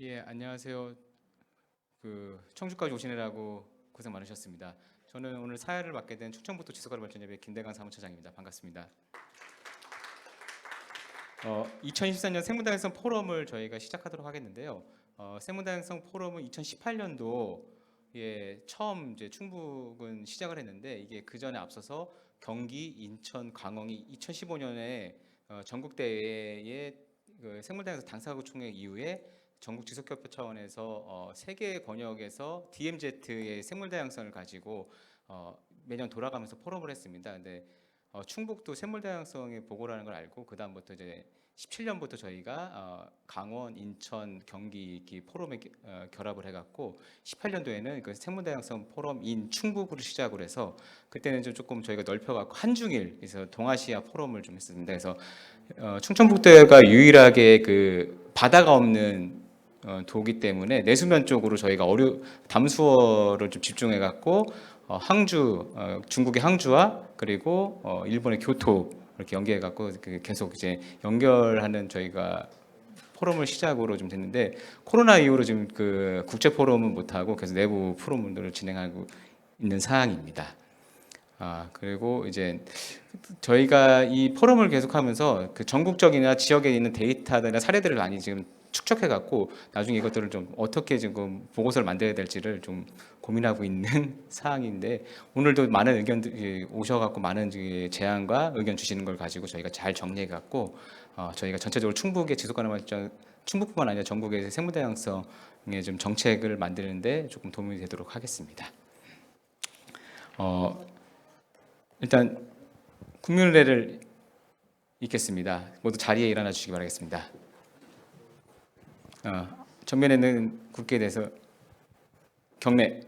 예, 안녕하세요. 청주까지 오시느라고 고생 많으셨습니다. 저는 오늘 사회를 맡게 된 충청북도 지속가루발전협의 김대강 사무처장입니다. 반갑습니다. 2024년 생물다양성 포럼을 저희가 시작하도록 하겠는데요. 생물다양성 포럼은 2018년도에 처음 이제 충북은 시작을 했는데 이게 그 전에 앞서서 경기, 인천, 강원이 2015년에 전국 대회에 그 생물다양성 당사국 총회 이후에 전국 지속협회 차원에서 세 개 권역에서 DMZ의 생물다양성을 가지고 매년 돌아가면서 포럼을 했습니다. 근데 충북도 생물다양성의 보고라는 걸 알고 그 다음부터 이제 17년부터 저희가 강원, 인천, 경기 이렇게 포럼에 결합을 해갖고 18년도에는 그 생물다양성 포럼인 충북으로 시작을 해서 그때는 좀 조금 저희가 넓혀갖고 한중일 그래서 동아시아 포럼을 좀 했습니다. 그래서 충청북도가 유일하게 그 바다가 없는 도기 때문에 내수면 쪽으로 저희가 담수어를 좀 집중해 갖고 항주 중국의 항주와 그리고 일본의 교토 이렇게 연계해 갖고 계속 이제 연결하는 저희가 포럼을 시작으로 좀 됐는데 코로나 이후로 지금 그 국제 포럼은 못 하고 계속 내부 포럼들을 진행하고 있는 상황입니다. 그리고 이제 저희가 이 포럼을 계속하면서 그 전국적이나 지역에 있는 데이터나 사례들을 많이 지금 축적해 갖고 나중에 이것들을 좀 어떻게 지금 보고서를 만들어야 될지를 좀 고민하고 있는 사항인데 오늘도 많은 의견들이 오셔갖고 많은 제안과 의견 주시는 걸 가지고 저희가 잘 정리해 갖고 저희가 전체적으로 충북의 지속가능 발전 충북뿐만 아니라 전국의 생물다양성의 좀 정책을 만드는데 조금 도움이 되도록 하겠습니다. 일단 국민의례를 읽겠습니다. 모두 자리에 일어나 주시기 바라겠습니다. 전면에는 국기에 대해서 경례.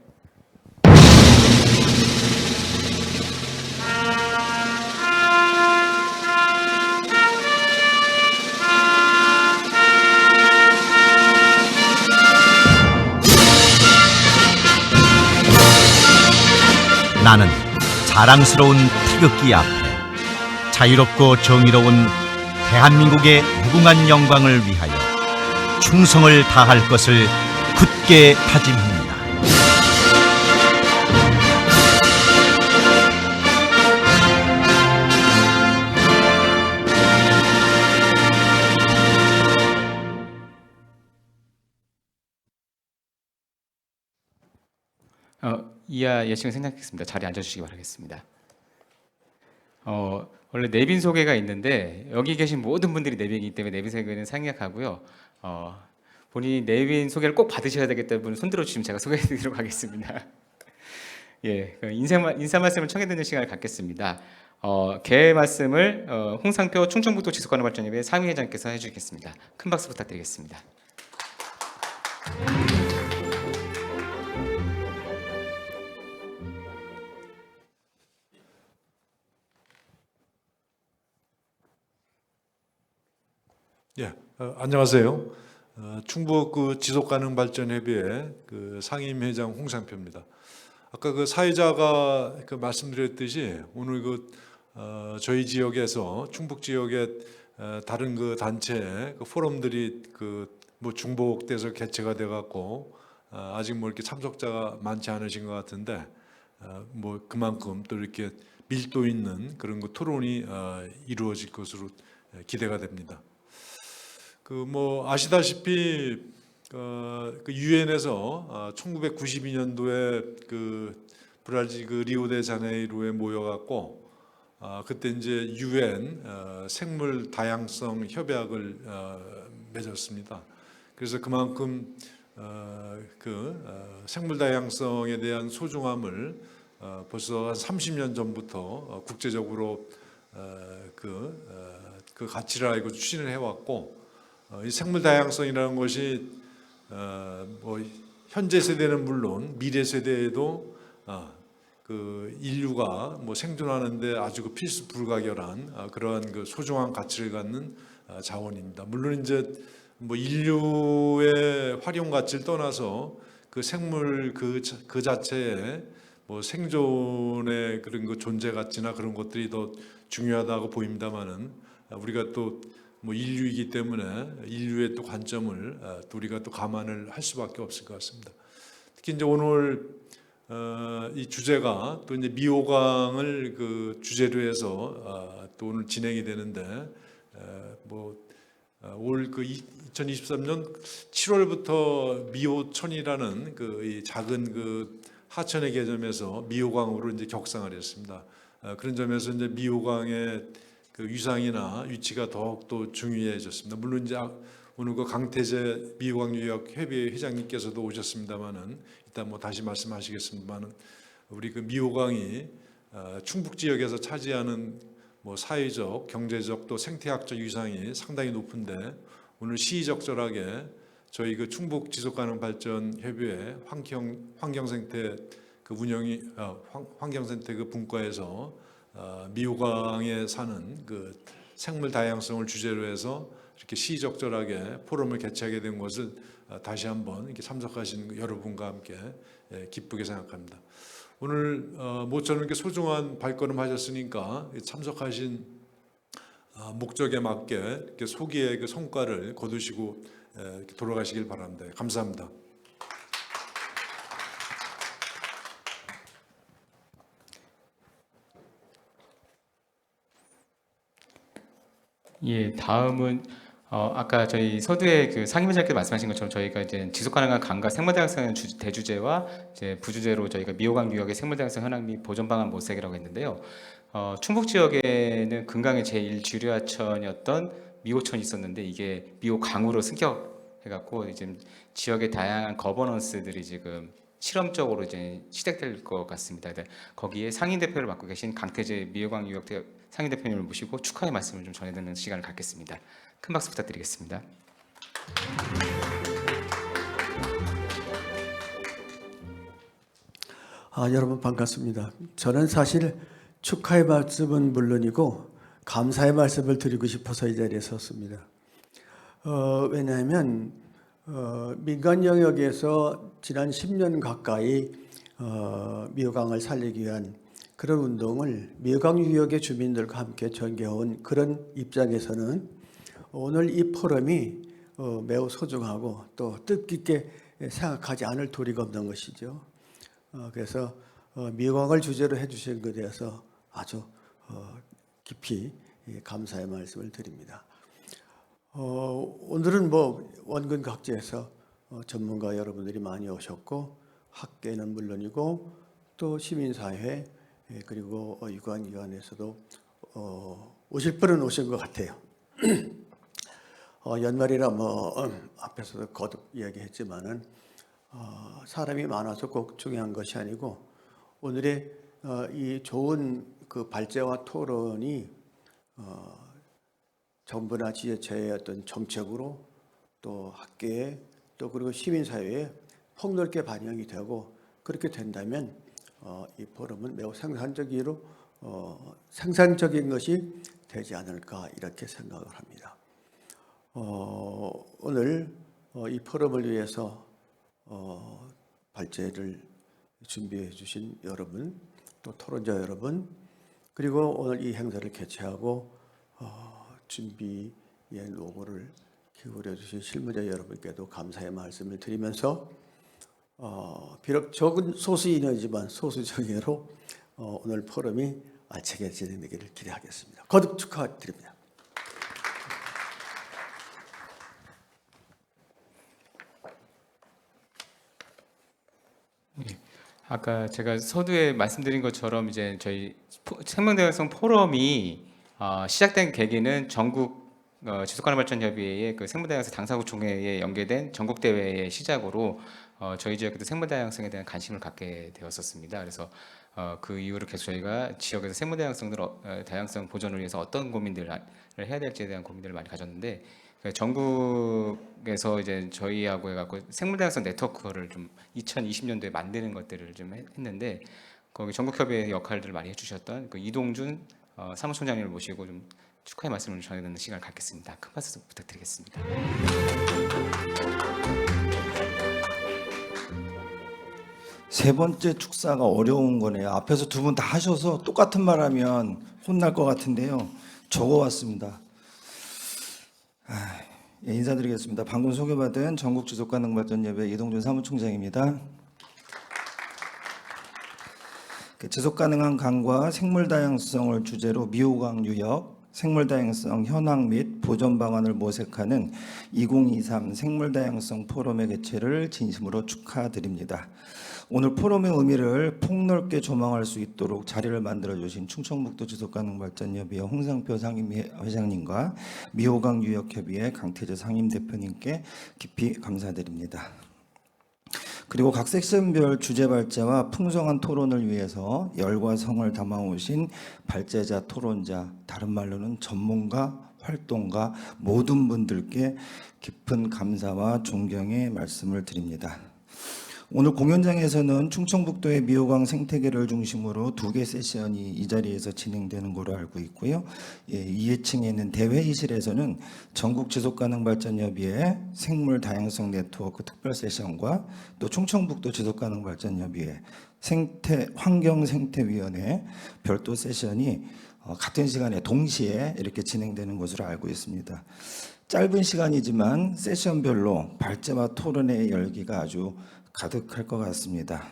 나는 자랑스러운 태극기 앞에 자유롭고 정의로운 대한민국의 무궁한 영광을 위하여 충성을 다할 것을 굳게 다짐합니다. 이하 예식을 생략했습니다. 자리에 앉아주시기 바라겠습니다. 원래 내빈 소개가 있는데 여기 계신 모든 분들이 내빈이기 때문에 내빈 소개는 생략하고요. 본인이 내빈 소개를 꼭 받으셔야 되겠다는 분은 손들어 주시면 제가 소개해드리도록 하겠습니다. 예, 인사 말씀을 청해 듣는 시간을 갖겠습니다. 개의 말씀을 홍상표 충청북도 지속가능발전협의 상임회장께서 해주시겠습니다. 큰 박수 부탁드리겠습니다. 예, 안녕하세요. 충북 지속가능발전협의회 상임회장 홍상표입니다. 아까 사회자가 말씀드렸듯이 오늘 저희 지역에서 충북 지역의 다른 단체 포럼들이 뭐 중복돼서 개최가 돼 갖고 아직 뭐 이렇게 참석자가 많지 않으신 것 같은데 뭐 그만큼 또 이렇게 밀도 있는 그런 토론이 이루어질 것으로 기대가 됩니다. 뭐 아시다시피 유엔에서 1992년도에 브라질 리오데자네이루에 모여갖고 그때 이제 유엔 생물 다양성 협약을 맺었습니다. 그래서 그만큼 생물 다양성에 대한 소중함을 벌써 한 30년 전부터 국제적으로 그 가치를 알고 추진을 해왔고. 이 생물 다양성이라는 것이 뭐 현재 세대는 물론 미래 세대에도 인류가 뭐 생존하는데 아주 필수 불가결한 그러한 소중한 가치를 갖는 자원입니다. 물론 이제 뭐 인류의 활용 가치를 떠나서 생물 그 자체의 뭐 생존의 그런 존재 가치나 그런 것들이 더 중요하다고 보입니다만은 우리가 또 뭐 인류이기 때문에 인류의 또 관점을 또 우리가 또 감안을 할 수밖에 없을 것 같습니다. 특히 이제 오늘 이 주제가 또 이제 미호강을 그 주제로 해서 또 오늘 진행이 되는데 올 그 2023년 7월부터 미호천이라는 이 작은 그 하천의 개점에서 미호강으로 이제 격상을 했습니다. 그런 점에서 이제 미호강의 그 위상이나 위치가 더욱 또 중요해졌습니다. 물론 이제 오늘 그 강태재 미호강유역협의회 회장님께서도 오셨습니다만은 이따 뭐 다시 말씀하시겠습니다만은 우리 그 미호강이 충북 지역에서 차지하는 뭐 사회적, 경제적 또 생태학적 위상이 상당히 높은데 오늘 시의적절하게 저희 그 충북 지속가능발전협의회 환경생태 그 운영이 환경생태 그 분과에서 미호강에 사는 그 생물 다양성을 주제로 해서 이렇게 시의적절하게 포럼을 개최하게 된 것을 다시 한번 이렇게 참석하신 여러분과 함께 기쁘게 생각합니다. 오늘 모처럼 이렇게 소중한 발걸음 하셨으니까 참석하신 목적에 맞게 이렇게 소기의 그 성과를 거두시고 이렇게 돌아가시길 바랍니다. 감사합니다. 예, 다음은 아까 저희 서두에 그 상임위원장께서 말씀하신 것처럼 저희가 이제 지속 가능한 강과 생물 다양성 대주제와 이제 부주제로 저희가 미호강 유역의 생물 다양성 현황 및 보존 방안 모색이라고 했는데요. 충북 지역에는 금강의 제1주류하천이었던 미호천이 있었는데 이게 미호강으로 승격해갖고 이제 지역의 다양한 거버넌스들이 지금 실험적으로 이제 시작될 것 같습니다. 거기에 상임 대표를 맡고 계신 강태재 미호강 유역 상임 대표님을 모시고 축하의 말씀을 좀 전해드리는 시간을 갖겠습니다. 큰 박수 부탁드리겠습니다. 여러분 반갑습니다. 저는 사실 축하의 말씀은 물론이고 감사의 말씀을 드리고 싶어서 이 자리에 섰습니다. 왜냐하면 민간 영역에서 지난 10년 가까이 미호강을 살리기 위한 그런 운동을 미호강 유역의 주민들과 함께 전개해온 그런 입장에서는 오늘 이 포럼이 매우 소중하고 또 뜻깊게 생각하지 않을 도리가 없는 것이죠. 그래서 미호강을 주제로 해주신 것에 대해서 아주 깊이 감사의 말씀을 드립니다. 오늘은 뭐 원근 각지에서 전문가 여러분들이 많이 오셨고 학계는 물론이고 또 시민사회 그리고 유관기관에서도 오실 분은 오신 것 같아요. 연말이라 뭐 앞에서도 거듭 이야기했지만은 사람이 많아서 꼭 중요한 것이 아니고 오늘의 이 좋은 그 발제와 토론이 정부나 지자체의 어떤 정책으로 또 학계에 또 그리고 시민사회에 폭넓게 반영이 되고 그렇게 된다면 이 포럼은 매우 생산적인 것이 되지 않을까 이렇게 생각을 합니다. 오늘 이 포럼을 위해서 발제를 준비해 주신 여러분 또 토론자 여러분 그리고 오늘 이 행사를 개최하고 준비에 노고를 기울여 주신 실무자 여러분께도 감사의 말씀을 드리면서 비록 적은 소수 인원이지만 소수 정예로 오늘 포럼이 알차게 진행되기를 기대하겠습니다. 거듭 축하드립니다. 아까 제가 서두에 말씀드린 것처럼 이제 저희 생명다양성 포럼이 시작된 계기는 전국 지속가능발전협의회의 그 생물다양성 당사국 총회에 연계된 전국 대회의 시작으로 저희 지역에도 생물다양성에 대한 관심을 갖게 되었었습니다. 그래서 그 이후로 계속 저희가 지역에서 다양성 보존을 위해서 어떤 고민들을 해야 될지에 대한 고민들을 많이 가졌는데 전국에서 이제 저희하고 해갖고 생물다양성 네트워크를 좀 2020년도에 만드는 것들을 좀 했는데 거기 전국협의회 역할들을 많이 해주셨던 그 이동준 사무총장님을 모시고 좀 축하의 말씀을 전해드리는 시간을 갖겠습니다. 큰 박수 부탁드리겠습니다. 세 번째 축사가 어려운 거네요. 앞에서 두 분 다 하셔서 똑같은 말 하면 혼날 것 같은데요. 적어왔습니다. 예, 인사드리겠습니다. 방금 소개받은 전국지속가능발전협의 이동준 사무총장입니다. 지속가능한 강과 생물다양성을 주제로 미호강 유역, 생물다양성 현황 및 보존 방안을 모색하는 2023 생물다양성 포럼의 개최를 진심으로 축하드립니다. 오늘 포럼의 의미를 폭넓게 조망할 수 있도록 자리를 만들어주신 충청북도 지속가능발전협의회 홍상표 상임회장님과 미호강 유역협의회 강태재 상임대표님께 깊이 감사드립니다. 그리고 각 섹션별 주제 발제와 풍성한 토론을 위해서 열과 성을 담아오신 발제자, 토론자, 다른 말로는 전문가, 활동가 모든 분들께 깊은 감사와 존경의 말씀을 드립니다. 오늘 공연장에서는 충청북도의 미호강 생태계를 중심으로 2개 세션이 이 자리에서 진행되는 걸로 알고 있고요. 예, 2층에 있는 대회의실에서는 전국지속가능발전협의회 생물다양성 네트워크 특별 세션과 또 충청북도 지속가능발전협의회 환경생태위원회 별도 세션이 같은 시간에 동시에 이렇게 진행되는 것으로 알고 있습니다. 짧은 시간이지만 세션별로 발제와 토론의 열기가 아주 가득할 것 같습니다.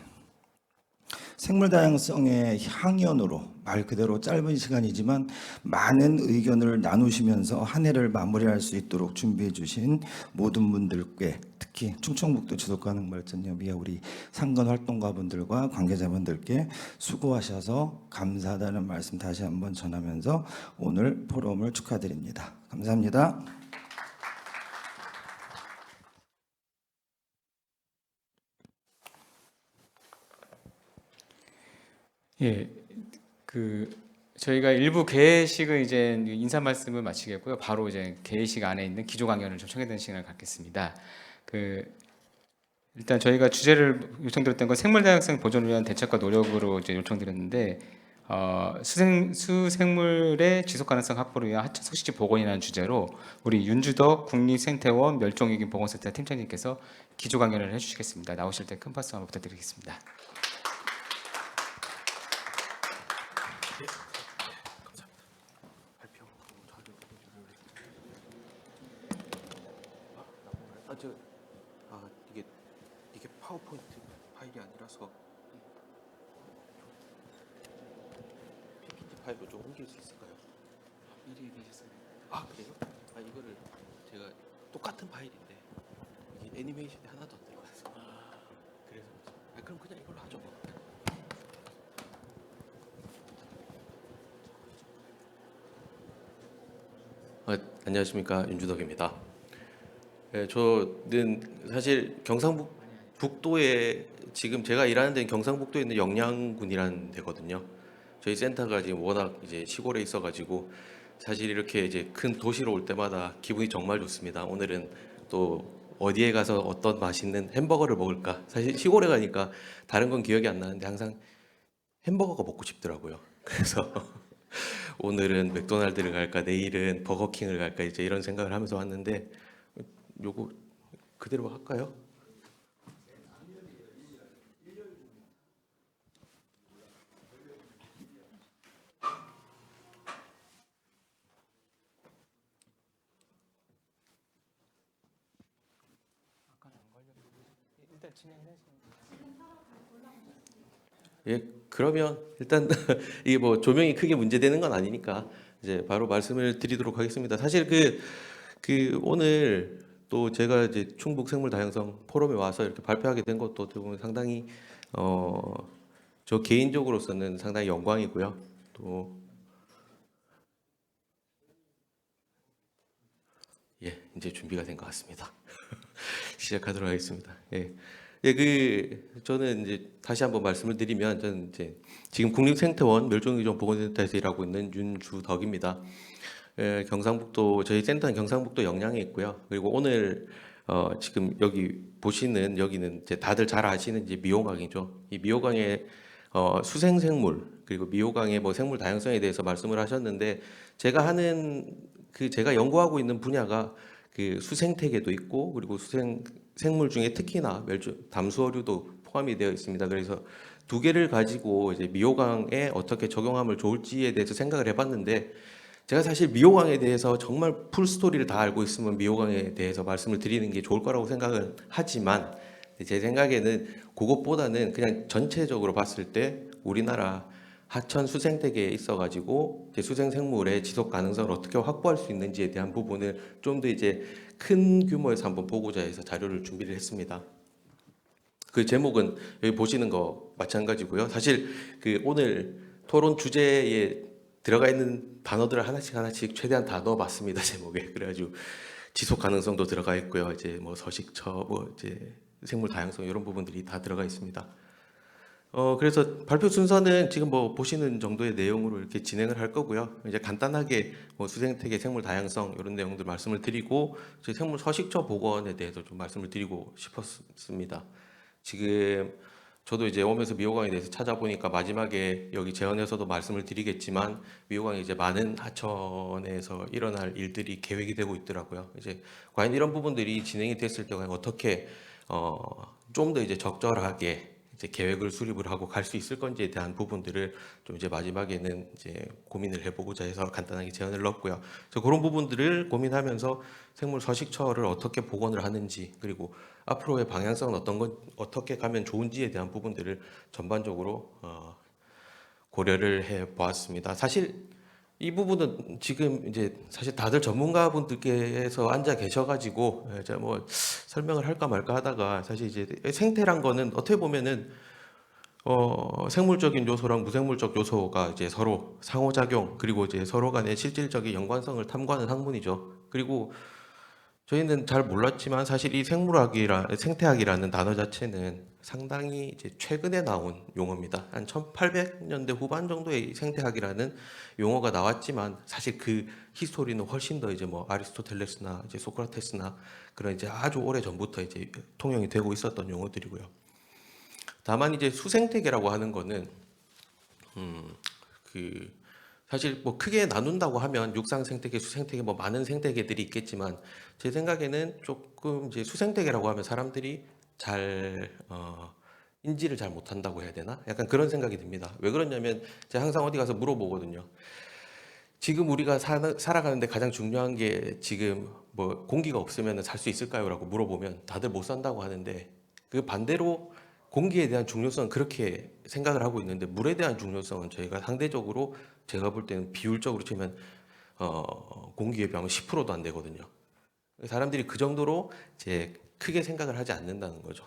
생물다양성의 향연으로 말 그대로 짧은 시간이지만 많은 의견을 나누시면서 한 해를 마무리할 수 있도록 준비해 주신 모든 분들께 특히 충청북도 지속가능발전협의회 우리 상근 활동가분들과 관계자분들께 수고하셔서 감사하다는 말씀 다시 한번 전하면서 오늘 포럼을 축하드립니다. 감사합니다. 예, 저희가 일부 개회식은 이제 인사 말씀을 마치겠고요. 바로 이제 개회식 안에 있는 기조 강연을 좀 청해드리는 시간을 갖겠습니다. 일단 저희가 주제를 요청드렸던 건 생물다양성 보존을 위한 대책과 노력으로 이제 요청드렸는데 수생물의 지속 가능성 확보를 위한 하천 석식지 복원이라는 주제로 우리 윤주덕 국립생태원 멸종위기 보건센터 팀장님께서 기조 강연을 해주시겠습니다. 나오실 때 큰 박수 한번 부탁드리겠습니다. 이게 파워포인트 파일이 아니라서 PPT 파일로 좀 옮길 수 있을까요? 미리 얘기하셨어요. 아 그래요? 아 이거를 제가 똑같은 파일인데 이게 애니메이션이 하나도 안 들어가서 그래서 그럼 그냥 이걸로 하죠 뭐. 안녕하십니까, 윤주덕입니다. 저는 사실 경상북도에 지금 제가 일하는 데는 경상북도에 있는 영양군이라는 데거든요. 저희 센터가 지금 워낙 이제 시골에 있어가지고 사실 이렇게 이제 큰 도시로 올 때마다 기분이 정말 좋습니다. 오늘은 또 어디에 가서 어떤 맛있는 햄버거를 먹을까? 사실 시골에 가니까 다른 건 기억이 안 나는데 항상 햄버거가 먹고 싶더라고요. 그래서 오늘은 맥도날드를 갈까, 내일은 버거킹을 갈까 이제 이런 생각을 하면서 왔는데 요거 그대로 할까요? 예, 그러면 일단 이게 뭐 조명이 크게 문제되는 건 아니니까 이제 바로 말씀을 드리도록 하겠습니다. 사실 오늘 또 제가 이제 충북 생물 다양성 포럼에 와서 이렇게 발표하게 된 것도 어떻게 보면 상당히 저 개인적으로서는 상당히 영광이고요. 또 예, 이제 준비가 된 것 같습니다. 시작하도록 하겠습니다. 예. 저는 이제 다시 한번 말씀을 드리면 저는 이제 지금 국립생태원 멸종위기종 보건센터에서 일하고 있는 윤주덕입니다. 경상북도 저희 센터는 경상북도 영양에 있고요. 그리고 오늘 지금 여기 보시는 여기는 이제 다들 잘 아시는 이제 미호강이죠. 이 미호강의 수생생물 그리고 미호강의 뭐 생물 다양성에 대해서 말씀을 하셨는데 제가 연구하고 있는 분야가 그 수생태계도 있고 그리고 생물 중에 특히나 담수어류도 포함이 되어 있습니다. 그래서 두 개를 가지고 이제 미호강에 어떻게 적용하면 좋을지에 대해서 생각을 해봤는데 제가 사실 미호강에 대해서 정말 풀 스토리를 다 알고 있으면 미호강에 대해서 말씀을 드리는 게 좋을 거라고 생각을 하지만 제 생각에는 그것보다는 그냥 전체적으로 봤을 때 우리나라 하천 수생태계에 있어가지고 이제 수생 생물의 지속 가능성을 어떻게 확보할 수 있는지에 대한 부분을 좀 더 이제 큰 규모에서 한번 보고자 해서 자료를 준비를 했습니다. 그 제목은 여기 보시는 거 마찬가지고요. 사실 그 오늘 토론 주제에 들어가 있는 단어들을 하나씩 최대한 다 넣어봤습니다, 제목에. 그래가지고 지속 가능성도 들어가 있고요. 이제 뭐 서식처, 뭐 이제 생물 다양성 이런 부분들이 다 들어가 있습니다. 그래서 발표 순서는 지금 뭐 보시는 정도의 내용으로 이렇게 진행을 할 거고요. 이제 간단하게 뭐 수생태계 생물 다양성 이런 내용들 말씀을 드리고 저희 생물 서식처 복원에 대해서 좀 말씀을 드리고 싶었습니다. 지금 저도 이제 오면서 미호강에 대해서 찾아보니까 마지막에 여기 재원에서도 말씀을 드리겠지만 미호강에 이제 많은 하천에서 일어날 일들이 계획이 되고 있더라고요. 이제 과연 이런 부분들이 진행이 됐을 때 과연 어떻게 좀 더 이제 적절하게 이제 계획을 수립을 하고 갈 수 있을 건지에 대한 부분들을 좀 이제 마지막에는 이제 고민을 해보고자 해서 간단하게 제안을 넣었고요. 그래서 그런 부분들을 고민하면서 생물 서식처를 어떻게 복원을 하는지 그리고 앞으로의 방향성은 어떻게 가면 좋은지에 대한 부분들을 전반적으로 고려를 해 보았습니다. 사실 이 부분은 지금 이제 사실 다들 전문가분들께서 앉아 계셔가지고 제가 뭐 설명을 할까 말까 하다가 사실 이제 생태란 거는 어떻게 보면은 생물적인 요소랑 무생물적 요소가 이제 서로 상호작용 그리고 이제 서로 간의 실질적인 연관성을 탐구하는 학문이죠. 그리고 저희는 잘 몰랐지만 사실 이 생태학이라는 단어 자체는 상당히 이제 최근에 나온 용어입니다. 한 1800년대 후반 정도에 이 생태학이라는 용어가 나왔지만 사실 그 히스토리는 훨씬 더 이제 뭐 아리스토텔레스나 이제 소크라테스나 그런 이제 아주 오래 전부터 이제 통용이 되고 있었던 용어들이고요. 다만 이제 수생태계라고 하는 거는 사실 뭐 크게 나눈다고 하면 육상 생태계, 수생태계 뭐 많은 생태계들이 있겠지만 제 생각에는 조금 이제 수생태계라고 하면 사람들이 잘 인지를 잘 못한다고 해야 되나? 약간 그런 생각이 듭니다. 왜 그러냐면 제가 항상 어디 가서 물어보거든요. 지금 우리가 살아가는데 가장 중요한 게 지금 뭐 공기가 없으면 살 수 있을까요? 라고 물어보면 다들 못 산다고 하는데 그 반대로 공기에 대한 중요성은 그렇게 생각을 하고 있는데 물에 대한 중요성은 저희가 상대적으로 제가 볼 때는 비율적으로 치면 공기에 비하면 10%도 안 되거든요. 사람들이 그 정도로 이제 크게 생각을 하지 않는다는 거죠.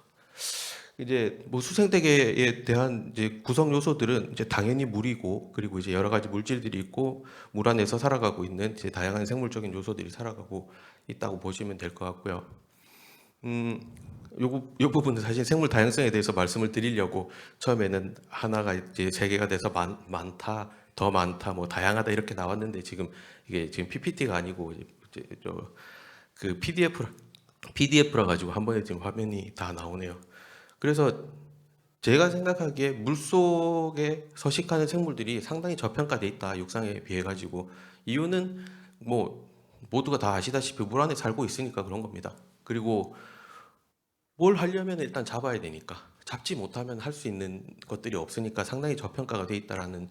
이제 뭐 수생태계에 대한 이제 구성 요소들은 이제 당연히 물이고 그리고 이제 여러 가지 물질들이 있고 물 안에서 살아가고 있는 이제 다양한 생물적인 요소들이 살아가고 있다고 보시면 될 것 같고요. 요 부분은 사실 생물 다양성에 대해서 말씀을 드리려고 처음에는 하나가 이제 세 개가 돼서 많다, 더 많다, 뭐 다양하다 이렇게 나왔는데 지금 이게 지금 PPT가 아니고 이제 그 PDF라 가지고 한 번에 지금 화면이 다 나오네요. 그래서 제가 생각하기에 물 속에 서식하는 생물들이 상당히 저평가돼 있다 육상에 비해 가지고 이유는 뭐 모두가 다 아시다시피 물 안에 살고 있으니까 그런 겁니다. 그리고 뭘 하려면 일단 잡아야 되니까 잡지 못하면 할 수 있는 것들이 없으니까 상당히 저평가가 돼 있다라는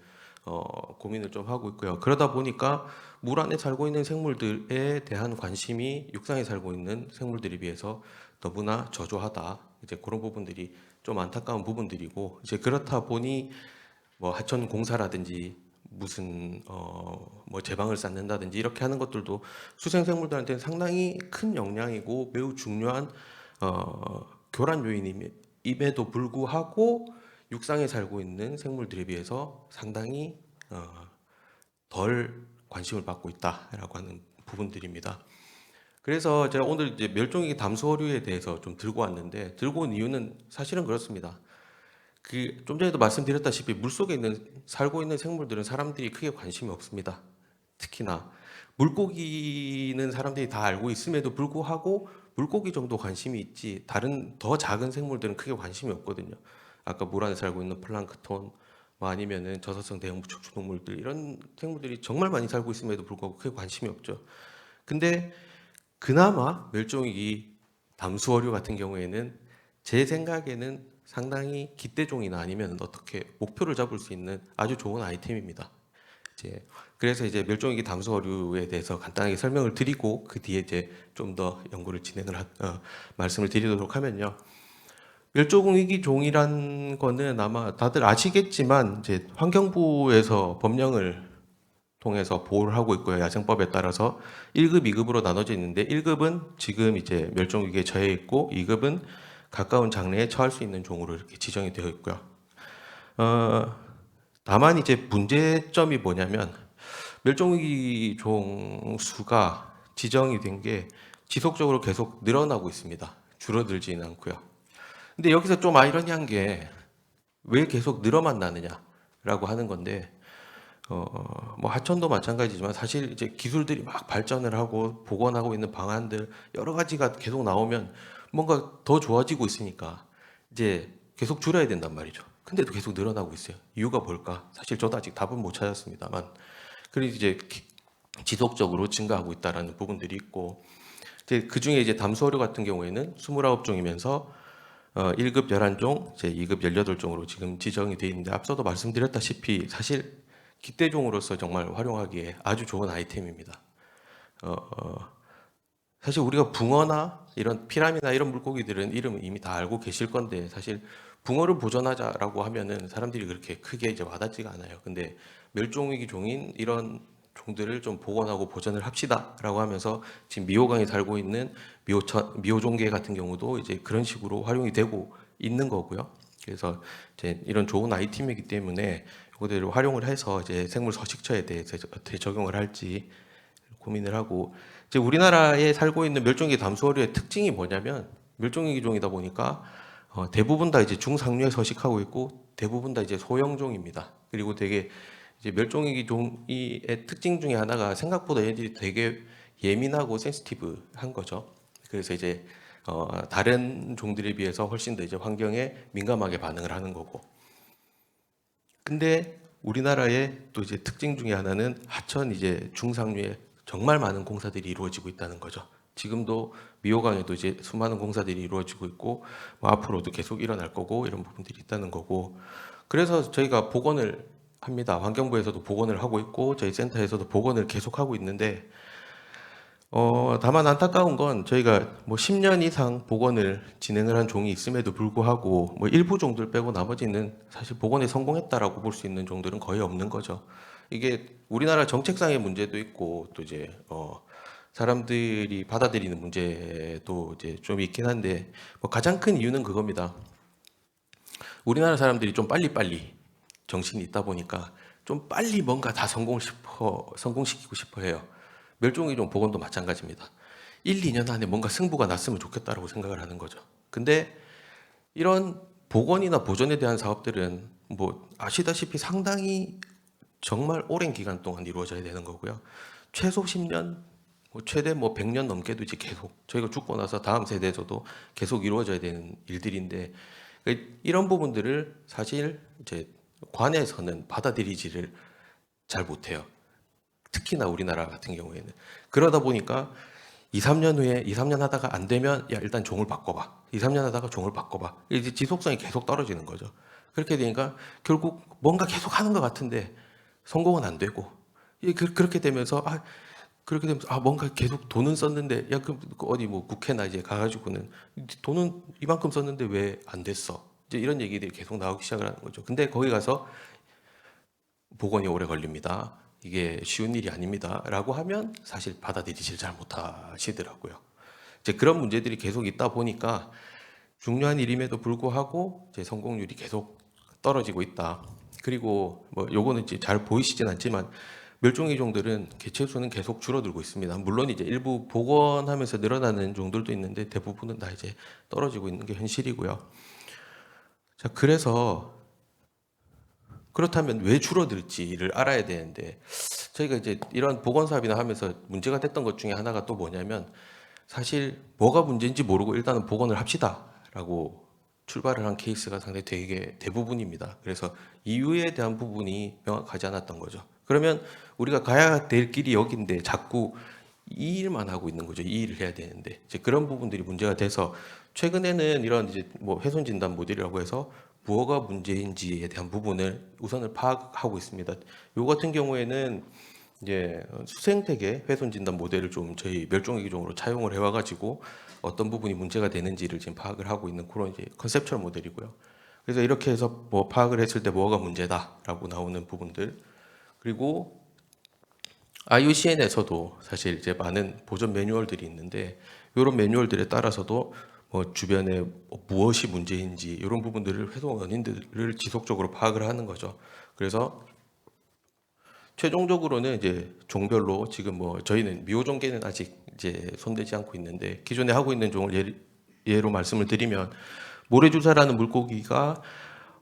고민을 좀 하고 있고요. 그러다 보니까 물 안에 살고 있는 생물들에 대한 관심이 육상에 살고 있는 생물들에 비해서 너무나 저조하다. 이제 그런 부분들이 좀 안타까운 부분들이고 이제 그렇다 보니 뭐 하천 공사라든지 무슨 뭐 제방을 쌓는다든지 이렇게 하는 것들도 수생 생물들한테는 상당히 큰 영향이고 매우 중요한 교란 요인임에도 불구하고 육상에 살고 있는 생물들에 비해서 상당히 덜 관심을 받고 있다라고 하는 부분들입니다. 그래서 제가 오늘 이제 멸종위기 담수어류에 대해서 좀 들고 왔는데 들고 온 이유는 사실은 그렇습니다. 그 좀 전에도 말씀드렸다시피 물속에 살고 있는 생물들은 사람들이 크게 관심이 없습니다. 특히나 물고기는 사람들이 다 알고 있음에도 불구하고 물고기 정도 관심이 있지 다른 더 작은 생물들은 크게 관심이 없거든요. 아까 물 안에 살고 있는 플랑크톤 뭐 아니면은 저서성 대형 척추동물들 이런 생물들이 정말 많이 살고 있음에도 불구하고 크게 관심이 없죠. 근데 그나마 멸종위기 담수어류 같은 경우에는 제 생각에는 상당히 기대종이나 아니면 어떻게 목표를 잡을 수 있는 아주 좋은 아이템입니다. 그래서 이제 멸종위기 담수어류에 대해서 간단하게 설명을 드리고 그 뒤에 이제 좀 더 연구를 말씀을 드리도록 하면요. 멸종위기 종이란 거는 아마 다들 아시겠지만 이제 환경부에서 법령을 통해서 보호를 하고 있고요. 야생법에 따라서 1급, 2급으로 나눠져 있는데 1급은 지금 이제 멸종위기에 처해 있고 2급은 가까운 장래에 처할 수 있는 종으로 이렇게 지정이 되어 있고요. 다만 이제 문제점이 뭐냐면 멸종위기 종 수가 지정이 된 게 지속적으로 계속 늘어나고 있습니다. 줄어들지는 않고요. 근데 여기서 좀 아이러니한 게 왜 계속 늘어만 나느냐라고 하는 건데 뭐 하천도 마찬가지지만 사실 이제 기술들이 막 발전을 하고 복원하고 있는 방안들 여러 가지가 계속 나오면 뭔가 더 좋아지고 있으니까 이제 계속 줄여야 된단 말이죠. 근데도 계속 늘어나고 있어요. 이유가 뭘까? 사실 저도 아직 답은 못 찾았습니다만 그래서 이제 지속적으로 증가하고 있다라는 부분들이 있고 이제 그 중에 이제 담수어류 같은 경우에는 29종이면서 1급 11종, 이제 2급 18종으로 지금 지정이 되어 있는데 앞서도 말씀드렸다시피 사실 기대종으로서 정말 활용하기에 아주 좋은 아이템입니다. 사실 우리가 붕어나 이런 피라미나 이런 물고기들은 이름은 이미 다 알고 계실 건데 사실 붕어를 보존하자라고 하면은 사람들이 그렇게 크게 이제 와닿지가 않아요. 근데 멸종위기 종인 이런 종들을 좀 복원하고 보존을 합시다라고 하면서 지금 미호강에 살고 있는 미호종개 같은 경우도 이제 그런 식으로 활용이 되고 있는 거고요. 그래서 이제 이런 좋은 아이템이기 때문에 이거들을 활용을 해서 이제 생물 서식처에 대해서 어떻게 적용을 할지 고민을 하고 이제 우리나라에 살고 있는 멸종위기 담수어류의 특징이 뭐냐면 멸종위기 종이다 보니까 대부분 다 이제 중상류에 서식하고 있고 대부분 다 이제 소형종입니다. 그리고 되게 이제 멸종위기 종이의 특징 중에 하나가 생각보다 얘들이 되게 예민하고 센시티브한 거죠. 그래서 이제 다른 종들에 비해서 훨씬 더 이제 환경에 민감하게 반응을 하는 거고. 근데 우리나라의 또 이제 특징 중에 하나는 하천 이제 중상류에 정말 많은 공사들이 이루어지고 있다는 거죠. 지금도 미호강에도 이제 수많은 공사들이 이루어지고 있고 뭐 앞으로도 계속 일어날 거고 이런 부분들이 있다는 거고. 그래서 저희가 복원을 합니다. 환경부에서도 복원을 하고 있고 저희 센터에서도 복원을 계속하고 있는데 다만 안타까운 건 저희가 뭐 10년 이상 복원을 진행을 한 종이 있음에도 불구하고 뭐 일부 종들 빼고 나머지는 사실 복원에 성공했다라고 볼 수 있는 종들은 거의 없는 거죠. 이게 우리나라 정책상의 문제도 있고 또 이제 사람들이 받아들이는 문제도 이제 좀 있긴 한데 뭐 가장 큰 이유는 그겁니다. 우리나라 사람들이 좀 빨리빨리 정신이 있다 보니까 좀 빨리 뭔가 다 성공시키고 싶어 해요. 멸종위기종 복원도 마찬가지입니다. 1, 2년 안에 뭔가 승부가 났으면 좋겠다라고 생각을 하는 거죠. 근데 이런 복원이나 보존에 대한 사업들은 뭐 아시다시피 상당히 정말 오랜 기간 동안 이루어져야 되는 거고요. 최소 10년, 최대 100년 넘게도 이제 계속 저희가 죽고 나서 다음 세대에서도 계속 이루어져야 되는 일들인데 이런 부분들을 사실 이제 관에서는 받아들이지를 잘 못해요. 특히나 우리나라 같은 경우에는. 그러다 보니까 2, 3년 하다가 안 되면 야 일단 종을 바꿔봐. 2, 3년 하다가 종을 바꿔봐. 이제 지속성이 계속 떨어지는 거죠. 그렇게 되니까 결국 뭔가 계속 하는 것 같은데 성공은 안 되고 그렇게 되면서 뭔가 계속 돈은 썼는데 야 그럼 어디 뭐 국회나 이제 가가지고는 돈은 이만큼 썼는데 왜 안 됐어? 이제 이런 얘기들이 계속 나오기 시작을 하는 거죠. 근데 거기 가서 복원이 오래 걸립니다. 이게 쉬운 일이 아닙니다. 라고 하면 사실 받아들이질 잘 못하시더라고요. 이제 그런 문제들이 계속 있다 보니까 중요한 일임에도 불구하고 이제 성공률이 계속 떨어지고 있다. 그리고 뭐 요거는 이제 잘 보이시진 않지만 멸종위기 종들은 개체수는 계속 줄어들고 있습니다. 물론 이제 일부 복원하면서 늘어나는 종들도 있는데 대부분은 다 이제 떨어지고 있는 게 현실이고요. 자, 그래서 그렇다면 왜 줄어들지를 알아야 되는데 저희가 이제 이런 복원 사업이나 하면서 문제가 됐던 것 중에 하나가 또 뭐냐면 사실 뭐가 문제인지 모르고 일단은 복원을 합시다라고 출발을 한 케이스가 상당히 되게 대부분입니다. 그래서 이유에 대한 부분이 명확하지 않았던 거죠. 그러면 우리가 가야 될 길이 여기인데 자꾸 이 일만 하고 있는 거죠. 이 일을 해야 되는데 이제 그런 부분들이 문제가 돼서 최근에는 이런 이제 뭐 훼손 진단 모델이라고 해서 무엇가 문제인지에 대한 부분을 우선을 파악하고 있습니다. 요 같은 경우에는 이제 수생태계 훼손 진단 모델을 좀 저희 멸종위기종으로 차용을 해와가지고 어떤 부분이 문제가 되는지를 지금 파악을 하고 있는 그런 이제 컨셉추얼 모델이고요. 그래서 이렇게 해서 뭐 파악을 했을 때 뭐가 문제다라고 나오는 부분들, 그리고 IUCN에서도 사실 이제 많은 보존 매뉴얼들이 있는데 이런 매뉴얼들에 따라서도 뭐 주변에 무엇이 문제인지 이런 부분들을 훼손 원인들을 지속적으로 파악을 하는 거죠. 그래서 최종적으로는 이제 종별로 지금 뭐 저희는 미호종계는 아직 이제 손대지 않고 있는데 기존에 하고 있는 종을 예로 말씀을 드리면 모래주사라는 물고기가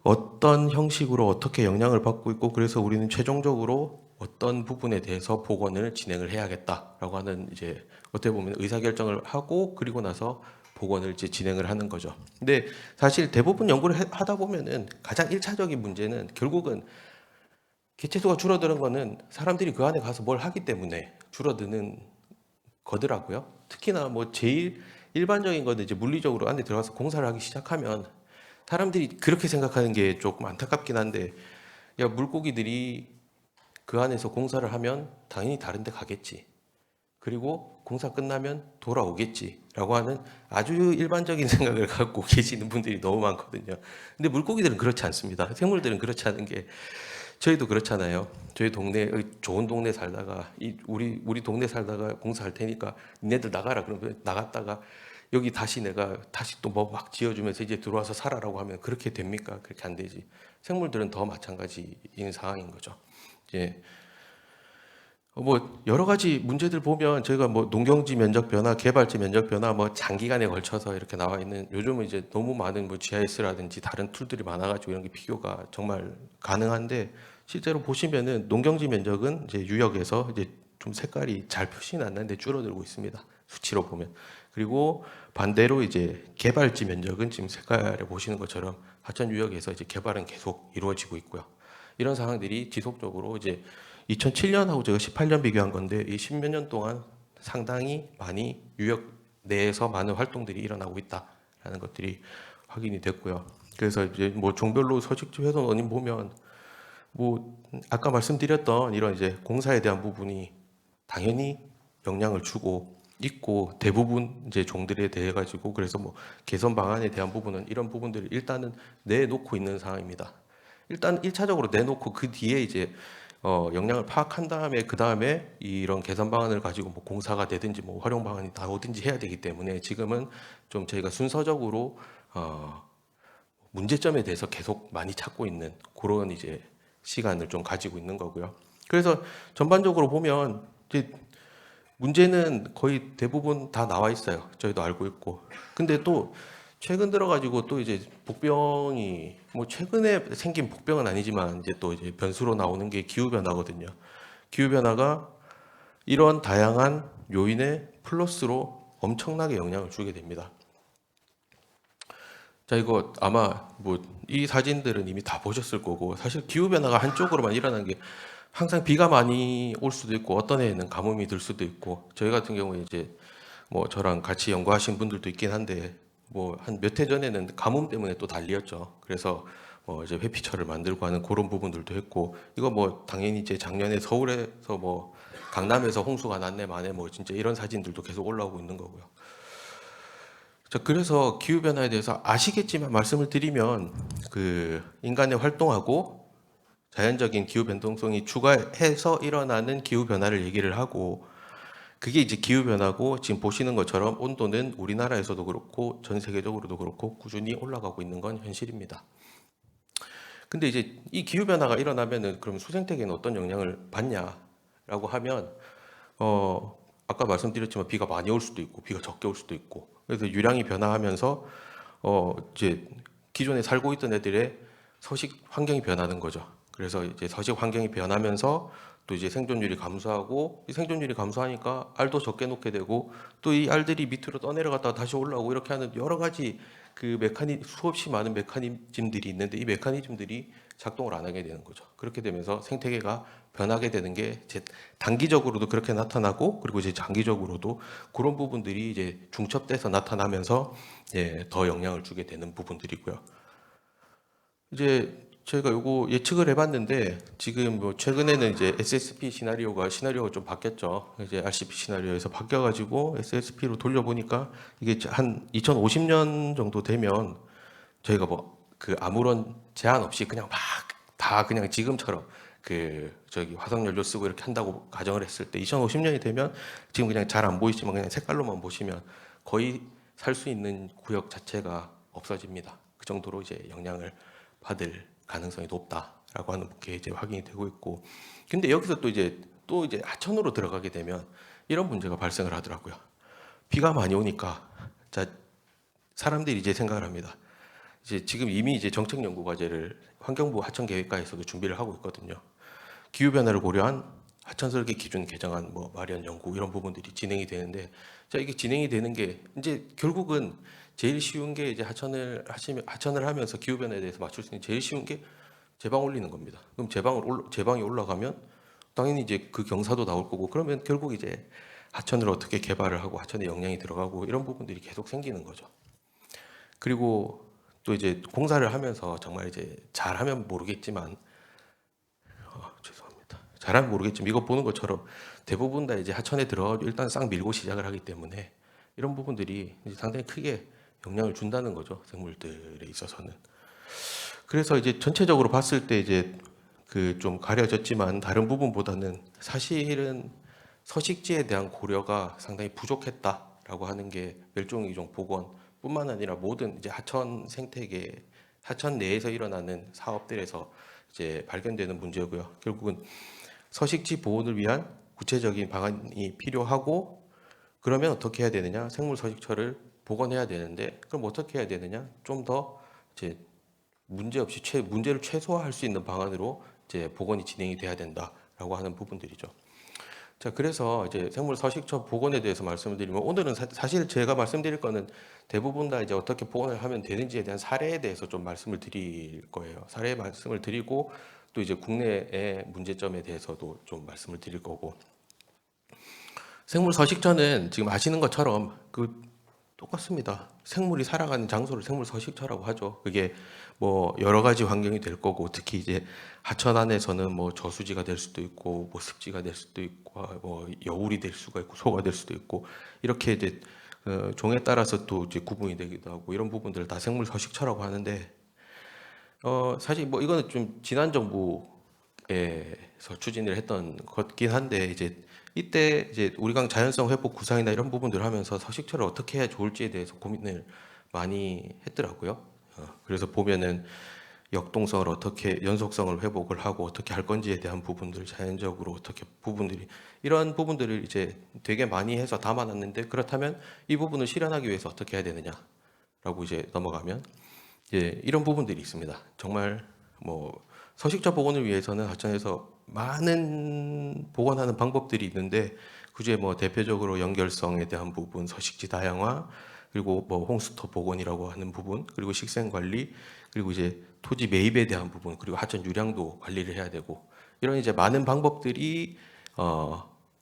어떤 형식으로 어떻게 영향을 받고 있고 그래서 우리는 최종적으로 어떤 부분에 대해서 복원을 진행을 해야겠다라고 하는 이제 어떻게 보면 의사결정을 하고 그리고 나서 복원을 이제 진행을 하는 거죠. 근데 사실 대부분 연구를 하다 보면은 가장 1차적인 문제는 결국은 개체수가 줄어드는 거는 사람들이 그 안에 가서 뭘 하기 때문에 줄어드는 거더라고요. 특히나 뭐 제일 일반적인 거는 이제 물리적으로 안에 들어가서 공사를 하기 시작하면 사람들이 그렇게 생각하는 게 조금 안타깝긴 한데 야 물고기들이 그 안에서 공사를 하면 당연히 다른 데 가겠지. 그리고 공사 끝나면 돌아오겠지라고 하는 아주 일반적인 생각을 갖고 계시는 분들이 너무 많거든요. 근데 물고기들은 그렇지 않습니다. 생물들은 그렇지 않은 게 저희도 그렇잖아요. 저희 동네 좋은 동네 살다가 우리 동네 살다가 공사할 테니까 니네들 나가라 그러면 나갔다가 여기 다시 내가 다시 또 뭐 막 지어주면서 이제 들어와서 살아라고 하면 그렇게 됩니까? 그렇게 안 되지. 생물들은 더 마찬가지인 상황인 거죠. 이제 뭐 여러 가지 문제들 보면 저희가 뭐 농경지 면적 변화, 개발지 면적 변화, 뭐 장기간에 걸쳐서 이렇게 나와 있는 요즘은 이제 너무 많은 뭐 GIS라든지 다른 툴들이 많아가지고 이런 게 비교가 정말 가능한데 실제로 보시면은 농경지 면적은 이제 유역에서 이제 좀 색깔이 잘 표시는 안 나는데 줄어들고 있습니다. 수치로 보면. 그리고 반대로 이제 개발지 면적은 지금 색깔에 보시는 것처럼 하천 유역에서 이제 개발은 계속 이루어지고 있고요. 이런 상황들이 지속적으로 이제 2007년하고 제가 18년 비교한 건데 이 10몇 년 동안 상당히 많이 유역 내에서 많은 활동들이 일어나고 있다라는 것들이 확인이 됐고요. 그래서 이제 뭐 종별로 서식지 훼손 원인 보면 뭐 아까 말씀드렸던 이런 이제 공사에 대한 부분이 당연히 영향을 주고 있고 대부분 이제 종들에 대해 가지고 그래서 뭐 개선 방안에 대한 부분은 이런 부분들을 일단은 내놓고 있는 상황입니다. 일단 1차적으로 내놓고 그 뒤에 이제 영향을 파악한 다음에 그 다음에 이런 개선 방안을 가지고 뭐 공사가 되든지 뭐 활용 방안이 나오든지 해야 되기 때문에 지금은 좀 저희가 순서적으로 문제점에 대해서 계속 많이 찾고 있는 그런 이제 시간을 좀 가지고 있는 거고요. 그래서 전반적으로 보면 이제 문제는 거의 대부분 다 나와 있어요. 저희도 알고 있고. 근데 또 최근 들어가지고 또 이제 복병이 뭐 최근에 생긴 복병은 아니지만 이제 또 이제 변수로 나오는 게 기후 변화거든요. 기후 변화가 이런 다양한 요인에 플러스로 엄청나게 영향을 주게 됩니다. 자, 이거 아마 뭐 이 사진들은 이미 다 보셨을 거고 사실 기후 변화가 한쪽으로만 일어나는 게 항상 비가 많이 올 수도 있고 어떤 해에는 가뭄이 들 수도 있고 저희 같은 경우에 이제 뭐 저랑 같이 연구하신 분들도 있긴 한데 뭐 한 몇 해 전에는 가뭄 때문에 또 난리였죠. 그래서 뭐 이제 회피처를 만들고 하는 그런 부분들도 했고 이거 뭐 당연히 이제 작년에 서울에서 뭐 강남에서 홍수가 났네 마네 뭐 진짜 이런 사진들도 계속 올라오고 있는 거고요. 자, 그래서 기후 변화에 대해서 아시겠지만 말씀을 드리면 그 인간의 활동하고 자연적인 기후 변동성이 추가해서 일어나는 기후 변화를 얘기를 하고 그게 이제 기후 변화고 지금 보시는 것처럼 온도는 우리나라에서도 그렇고 전 세계적으로도 그렇고 꾸준히 올라가고 있는 건 현실입니다. 근데 이제 이 기후 변화가 일어나면은 그럼 수생태계는 어떤 영향을 받냐라고 하면 아까 말씀드렸지만 비가 많이 올 수도 있고 비가 적게 올 수도 있고 그래서 유량이 변화하면서 이제 기존에 살고 있던 애들의 서식 환경이 변하는 거죠. 그래서 이제 서식 환경이 변하면서 또 이제 생존율이 감소하고 이 생존율이 감소하니까 알도 적게 놓게 되고 또 이 알들이 밑으로 떠내려갔다가 다시 올라오고 이렇게 하는 여러 가지 그 수없이 많은 메커니즘들이 있는데 이 메커니즘들이 작동을 안 하게 되는 거죠. 그렇게 되면서 생태계가 변하게 되는 게 이제 단기적으로도 그렇게 나타나고 그리고 이제 장기적으로도 그런 부분들이 이제 중첩돼서 나타나면서 더 영향을 주게 되는 부분들이고요. 이제 저희가 요거 예측을 해봤는데 지금 뭐 최근에는 이제 SSP 시나리오가 좀 바뀌었죠. 이제 RCP 시나리오에서 바뀌어가지고 SSP로 돌려보니까 이게 한 2050년 정도 되면 저희가 뭐 그 아무런 제한 없이 그냥 막 다 그냥 지금처럼 그 저기 화석 연료 쓰고 이렇게 한다고 가정을 했을 때 2050년이 되면 지금 그냥 잘 안 보이지만 그냥 색깔로만 보시면 거의 살 수 있는 구역 자체가 없어집니다. 그 정도로 이제 영향을 받을 가능성이 높다라고 하는 게 이제 확인이 되고 있고, 근데 여기서 또 이제 하천으로 들어가게 되면 이런 문제가 발생을 하더라고요. 비가 많이 오니까 자 사람들이 이제 생각을 합니다. 이제 지금 이미 이제 정책 연구 과제를 환경부 하천 계획과에서도 준비를 하고 있거든요. 기후 변화를 고려한 하천 설계 기준 개정안 뭐 마련 연구 이런 부분들이 진행이 되는데, 자 이게 진행이 되는 게 이제 결국은 제일 쉬운 게 이제 하천을 하면서 기후 변화에 대해서 맞출 수 있는 제일 쉬운 게 제방 올리는 겁니다. 그럼 제방이 올라가면 당연히 이제 그 경사도 나올 거고, 그러면 결국 이제 하천을 어떻게 개발을 하고 하천에 영향이 들어가고 이런 부분들이 계속 생기는 거죠. 그리고 또 이제 공사를 하면서 정말 이제 잘하면 모르겠지만 죄송합니다. 잘하면 모르겠지만 이거 보는 것처럼 대부분 다 이제 하천에 들어가 일단 싹 밀고 시작을 하기 때문에 이런 부분들이 이제 상당히 크게 영향을 준다는 거죠. 생물들에 있어서는. 그래서 이제 전체적으로 봤을 때 이제 그 좀 가려졌지만 다른 부분보다는 사실은 서식지에 대한 고려가 상당히 부족했다라고 하는 게 멸종위기종 복원뿐만 아니라 모든 이제 하천 생태계, 하천 내에서 일어나는 사업들에서 이제 발견되는 문제고요. 결국은 서식지 보호를 위한 구체적인 방안이 필요하고, 그러면 어떻게 해야 되느냐? 생물 서식처를 복원해야 되는데 그럼 어떻게 해야 되느냐? 좀 더 이제 문제 없이 문제를 최소화할 수 있는 방안으로 이제 복원이 진행이 돼야 된다라고 하는 부분들이죠. 자, 그래서 이제 생물 서식처 복원에 대해서 말씀을 드리면, 오늘은 사실 제가 말씀드릴 거는 대부분 다 이제 어떻게 복원을 하면 되는지에 대한 사례에 대해서 좀 말씀을 드릴 거예요. 사례 말씀을 드리고 또 이제 국내의 문제점에 대해서도 좀 말씀을 드릴 거고, 생물 서식처는 지금 아시는 것처럼 똑같습니다. 생물이 살아가는 장소를 생물 서식처라고 하죠. 그게 뭐 여러 가지 환경이 될 거고, 특히 이제 하천 안에서는 뭐 저수지가 될 수도 있고, 뭐 습지가 될 수도 있고, 뭐 여울이 될 수가 있고, 소가 될 수도 있고, 이렇게 이제 종에 따라서 또 이제 구분이 되기도 하고, 이런 부분들을 다 생물 서식처라고 하는데, 사실 뭐 이거는 좀 지난 정부에서 추진을 했던 것긴 한데, 이때 이제 우리강 자연성 회복 구상이나 이런 부분들을 하면서 서식처를 어떻게 해야 좋을지에 대해서 고민을 많이 했더라고요. 그래서 보면은 역동성을 어떻게, 연속성을 회복을 하고 어떻게 할 건지에 대한 부분들, 자연적으로 어떻게 이런 부분들을 이제 되게 많이 해서 담아놨는데, 그렇다면 이 부분을 실현하기 위해서 어떻게 해야 되느냐라고 이제 넘어가면 이런 부분들이 있습니다. 정말 뭐 서식처 복원을 위해서는 하천에서 많은 복원하는 방법들이 있는데, 그중에 뭐 대표적으로 연결성에 대한 부분, 서식지 다양화, 그리고 뭐 홍수터 복원이라고 하는 부분, 그리고 식생 관리, 그리고 이제 토지 매입에 대한 부분, 그리고 하천 유량도 관리를 해야 되고, 이런 이제 많은 방법들이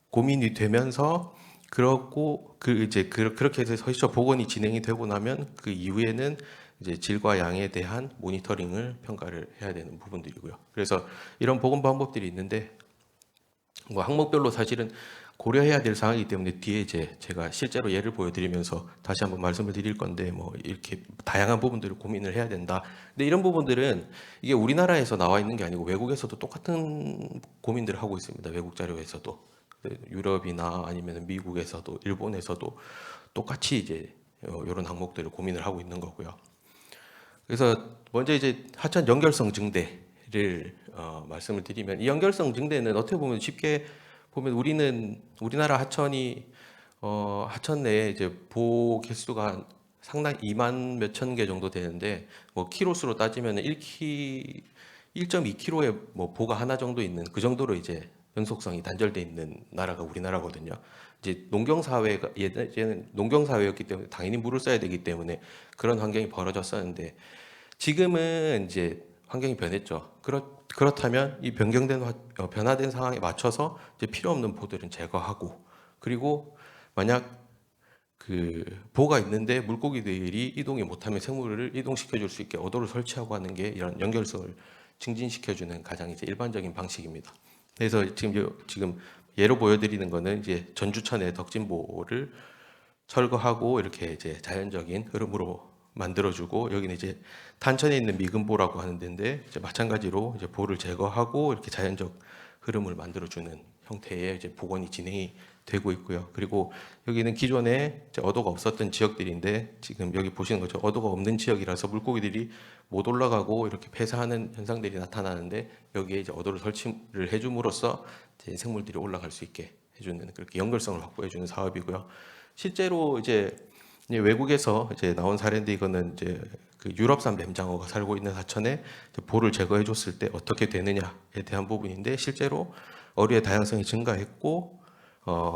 고민이 되면서, 그렇게 해서 서식처 복원이 진행이 되고 나면 그 이후에는 이제 질과 양에 대한 모니터링을 평가를 해야 되는 부분들이고요. 그래서 이런 복원 방법들이 있는데, 뭐 항목별로 사실은 고려해야 될 사항이기 때문에 뒤에 이제 제가 실제로 예를 보여드리면서 다시 한번 말씀을 드릴 건데, 뭐 이렇게 다양한 부분들을 고민을 해야 된다. 근데 이런 부분들은 이게 우리나라에서 나와 있는 게 아니고 외국에서도 똑같은 고민들을 하고 있습니다. 외국 자료에서도 유럽이나 아니면 미국에서도 일본에서도 똑같이 이제 이런 항목들을 고민을 하고 있는 거고요. 그래서 먼저 이제 하천 연결성 증대를 말씀을 드리면, 이 연결성 증대는 어떻게 보면 쉽게 보면 우리나라 하천이 하천 내에 이제 보 개수가 상당 2만 몇천 개 정도 되는데, 뭐 키로수로 따지면 1.2km의 뭐 보가 하나 정도 있는, 그 정도로 이제 연속성이 단절돼 있는 나라가 우리나라거든요. 이제 농경사회가 예전에는 농경사회였기 때문에 당연히 물을 써야 되기 때문에 그런 환경이 벌어졌었는데, 지금은 이제 환경이 변했죠. 그렇다면 이 변화된 상황에 맞춰서 이제 필요 없는 보들은 제거하고, 그리고 만약 그 보호가 있는데 물고기들이 이동이 못하면 생물을 이동시켜 줄 수 있게 어도를 설치하고 하는 게 이런 연결성을 증진시켜주는 가장 이제 일반적인 방식입니다. 그래서 지금 예로 보여드리는 거는 이제 전주천의 덕진보를 철거하고 이렇게 이제 자연적인 흐름으로 만들어주고, 여기는 이제 탄천에 있는 미금보라고 하는 데인데 이제 마찬가지로 이제 보를 제거하고 이렇게 자연적 흐름을 만들어주는 형태의 이제 복원이 진행이 되고 있고요. 그리고 여기는 기존에 이제 어도가 없었던 지역들인데 지금 여기 보시는 것처럼 어도가 없는 지역이라서 물고기들이 못 올라가고 이렇게 폐사하는 현상들이 나타나는데, 여기에 이제 어도를 설치를 해줌으로써 이제 생물들이 올라갈 수 있게 해주는, 그렇게 연결성을 확보해주는 사업이고요. 실제로 이제 외국에서 이제 나온 사례인데, 이거는 이제 그 유럽산 뱀장어가 살고 있는 하천에 보를 제거해 줬을 때 어떻게 되느냐에 대한 부분인데, 실제로 어류의 다양성이 증가했고,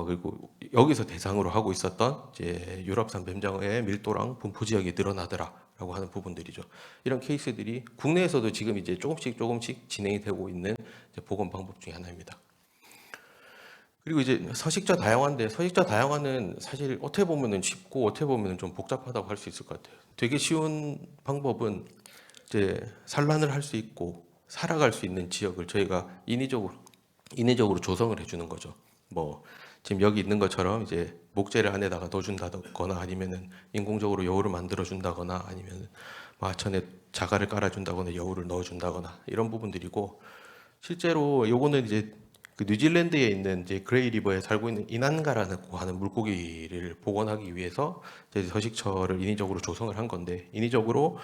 그리고 여기서 대상으로 하고 있었던 이제 유럽산 뱀장어의 밀도랑 분포 지역이 늘어나더라라고 하는 부분들이죠. 이런 케이스들이 국내에서도 지금 이제 조금씩 진행이 되고 있는 이제 복원 방법 중에 하나입니다. 그리고 이제 서식자 다양화인데, 서식자 다양화는 사실 어떻게 보면은 쉽고 어떻게 보면은 좀 복잡하다고 할 수 있을 것 같아요. 되게 쉬운 방법은 이제 산란을 할 수 있고 살아갈 수 있는 지역을 저희가 인위적으로 조성을 해주는 거죠. 뭐 지금 여기 있는 것처럼 이제 목재를 안에다가 넣어준다거나, 아니면은 인공적으로 여울을 만들어준다거나, 아니면 하천에 자갈을 깔아준다거나 여울을 넣어준다거나, 이런 부분들이고, 실제로 요거는 이제 그 뉴질랜드에 있는 이제 그레이 리버에 살고 있는 이난가라고 하는 물고기를 복원하기 위해서 이제 서식처를 인위적으로 조성을 한 건데, 인위적으로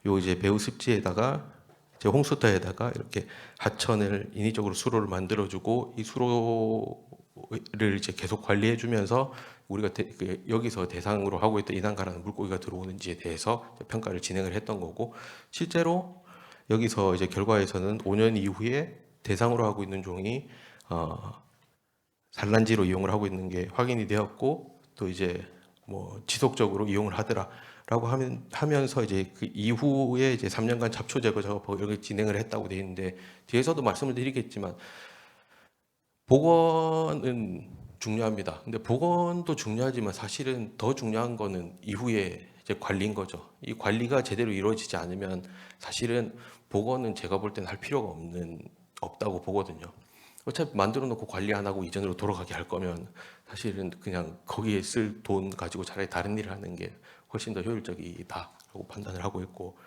요 이제 배후 습지에다가 이제 홍수터에다가 이렇게 하천을 인위적으로 수로를 만들어주고, 이 수로를 이제 계속 관리해주면서 우리가 여기서 대상으로 하고 있던 이난가라는 물고기가 들어오는지에 대해서 평가를 진행을 했던 거고, 실제로 여기서 이제 결과에서는 5년 이후에 대상으로 하고 있는 종이 산란지로 이용을 하고 있는 게 확인이 되었고, 또 이제 뭐 지속적으로 이용을 하더라라고 하면서 이제 그 이후에 이제 3년간 잡초 제거 작업을 이렇게 진행을 했다고 되어 있는데, 뒤에서도 말씀을 드리겠지만 복원은 중요합니다. 근데 복원도 중요하지만 사실은 더 중요한 거는 이후에 이제 관리인 거죠. 이 관리가 제대로 이루어지지 않으면 사실은 복원은 제가 볼 때는 할 필요가 없다고 보거든요. 어차피 만들어 놓고 관리 안 하고 이전으로 돌아가게 할 거면 사실은 그냥 거기에 쓸 돈 가지고 차라리 다른 일을 하는 게 훨씬 더 효율적이다라고 판단을 하고 있고,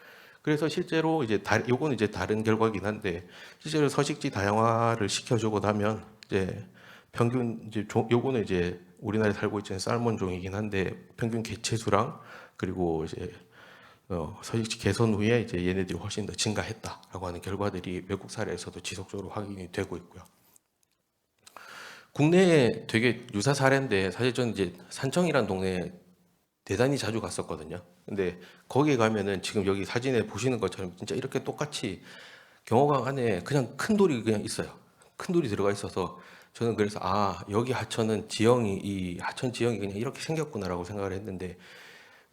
그래서 실제로 이제 요거는 이제 다른 결과긴 한데, 실제로 서식지 다양화를 시켜주고 나면 이제 평균 이제 요거는 이제 우리나라에 살고 있는 살몬 종이긴 한데, 평균 개체수랑 그리고 이제 서식지 개선 후에 이제 얘네들이 훨씬 더 증가했다라고 하는 결과들이 외국 사례에서도 지속적으로 확인이 되고 있고요. 국내에 되게 유사 사례인데, 사실 저는 이제 산청이라는 동네에 대단히 자주 갔었거든요. 근데 거기에 가면은 지금 여기 사진에 보시는 것처럼 진짜 이렇게 똑같이 경호강 안에 그냥 큰 돌이 그냥 있어요. 큰 돌이 들어가 있어서 저는 그래서 여기 하천은 이 하천 지형이 그냥 이렇게 생겼구나라고 생각을 했는데,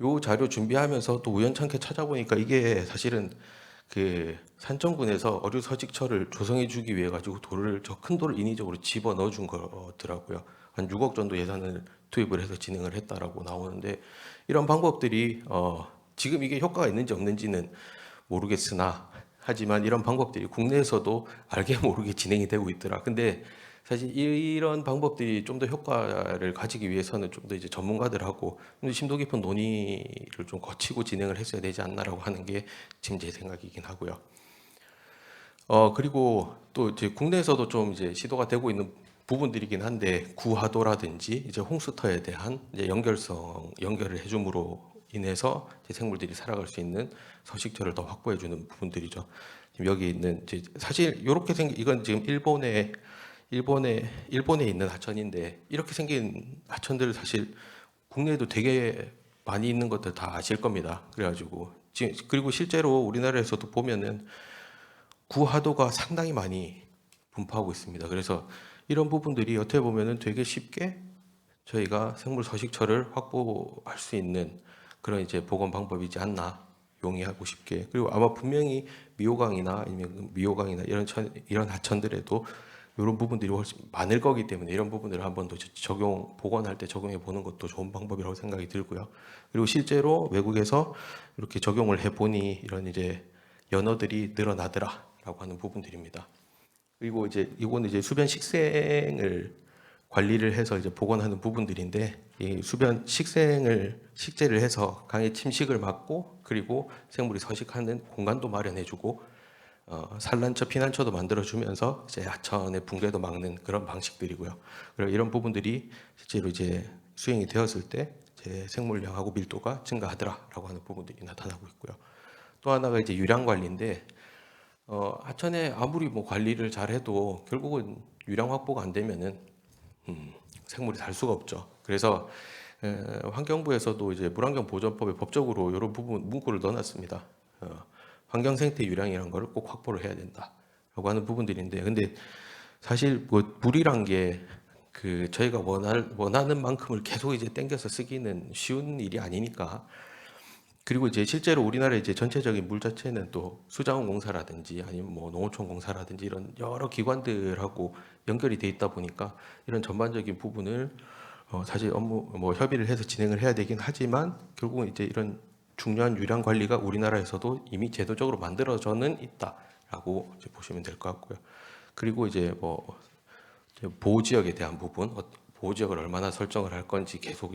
요 자료 준비하면서 또 우연찮게 찾아보니까 이게 사실은 그 산청군에서 어류 서식처를 조성해 주기 위해 가지고 저 큰 돌을 인위적으로 집어 넣어 준 거더라고요. 한 6억 정도 예산을 투입을 해서 진행을 했다라고 나오는데, 이런 방법들이 지금 이게 효과가 있는지 없는지는 모르겠으나, 하지만 이런 방법들이 국내에서도 알게 모르게 진행이 되고 있더라. 근데 사실 이런 방법들이 좀 더 효과를 가지기 위해서는 좀 더 이제 전문가들하고 심도 깊은 논의를 좀 거치고 진행을 했어야 되지 않나라고 하는 게 지금 제 생각이긴 하고요. 그리고 또 이제 국내에서도 좀 이제 시도가 되고 있는 부분들이긴 한데, 구하도라든지 이제 홍수터에 대한 이제 연결을 해줌으로 인해서 이제 생물들이 살아갈 수 있는 서식처를 더 확보해주는 부분들이죠. 지금 여기 있는 이제 사실 이렇게 이건 지금 일본에 있는 하천인데, 이렇게 생긴 하천들 사실 국내에도 되게 많이 있는 것들 다 아실 겁니다. 그래가지고 그리고 실제로 우리나라에서도 보면은 구하도가 상당히 많이 분포하고 있습니다. 그래서 이런 부분들이 어떻게 보면은 되게 쉽게 저희가 생물 서식처를 확보할 수 있는 그런 이제 복원 방법이지 않나 용이하고 쉽게. 그리고 아마 분명히 미호강이나 이런 하천들에도 이런 부분들이 훨씬 많을 거기 때문에 이런 부분들을 한번 더 복원할 때 적용해 보는 것도 좋은 방법이라고 생각이 들고요. 그리고 실제로 외국에서 이렇게 적용을 해보니 이런 이제 연어들이 늘어나더라라고 하는 부분들입니다. 그리고 이제 이거는 이제 수변 식생을 관리를 해서 이제 복원하는 부분들인데, 이 수변 식재를 해서 강의 침식을 막고, 그리고 생물이 서식하는 공간도 마련해주고, 산란처, 피난처도 만들어주면서 이제 하천의 붕괴도 막는 그런 방식들이고요. 그리고 이런 부분들이 실제로 이제 수행이 되었을 때 이제 생물량하고 밀도가 증가하더라라고 하는 부분들이 나타나고 있고요. 또 하나가 이제 유량 관리인데, 하천에 아무리 뭐 관리를 잘해도 결국은 유량 확보가 안 되면은 생물이 살 수가 없죠. 그래서 환경부에서도 이제 물환경 보전법에 법적으로 이런 부분 문구를 넣어놨습니다. 환경 생태 유량이라는 걸 꼭 확보를 해야 된다라고 하는 부분들인데, 근데 사실 뭐 물이란 게 그 저희가 원하는 만큼을 계속 이제 땡겨서 쓰기는 쉬운 일이 아니니까. 그리고 이제 실제로 우리나라 이제 전체적인 물 자체는 또 수자원공사라든지 아니면 뭐 농어촌공사라든지 이런 여러 기관들하고 연결이 돼 있다 보니까 이런 전반적인 부분을 사실 업무 뭐 협의를 해서 진행을 해야 되긴 하지만, 결국은 이제 이런 중요한 유량 관리가 우리나라에서도 이미 제도적으로 만들어져는 있다라고 이제 보시면 될 것 같고요. 그리고 이제 뭐 보호 지역에 대한 부분, 보호 지역을 얼마나 설정을 할 건지, 계속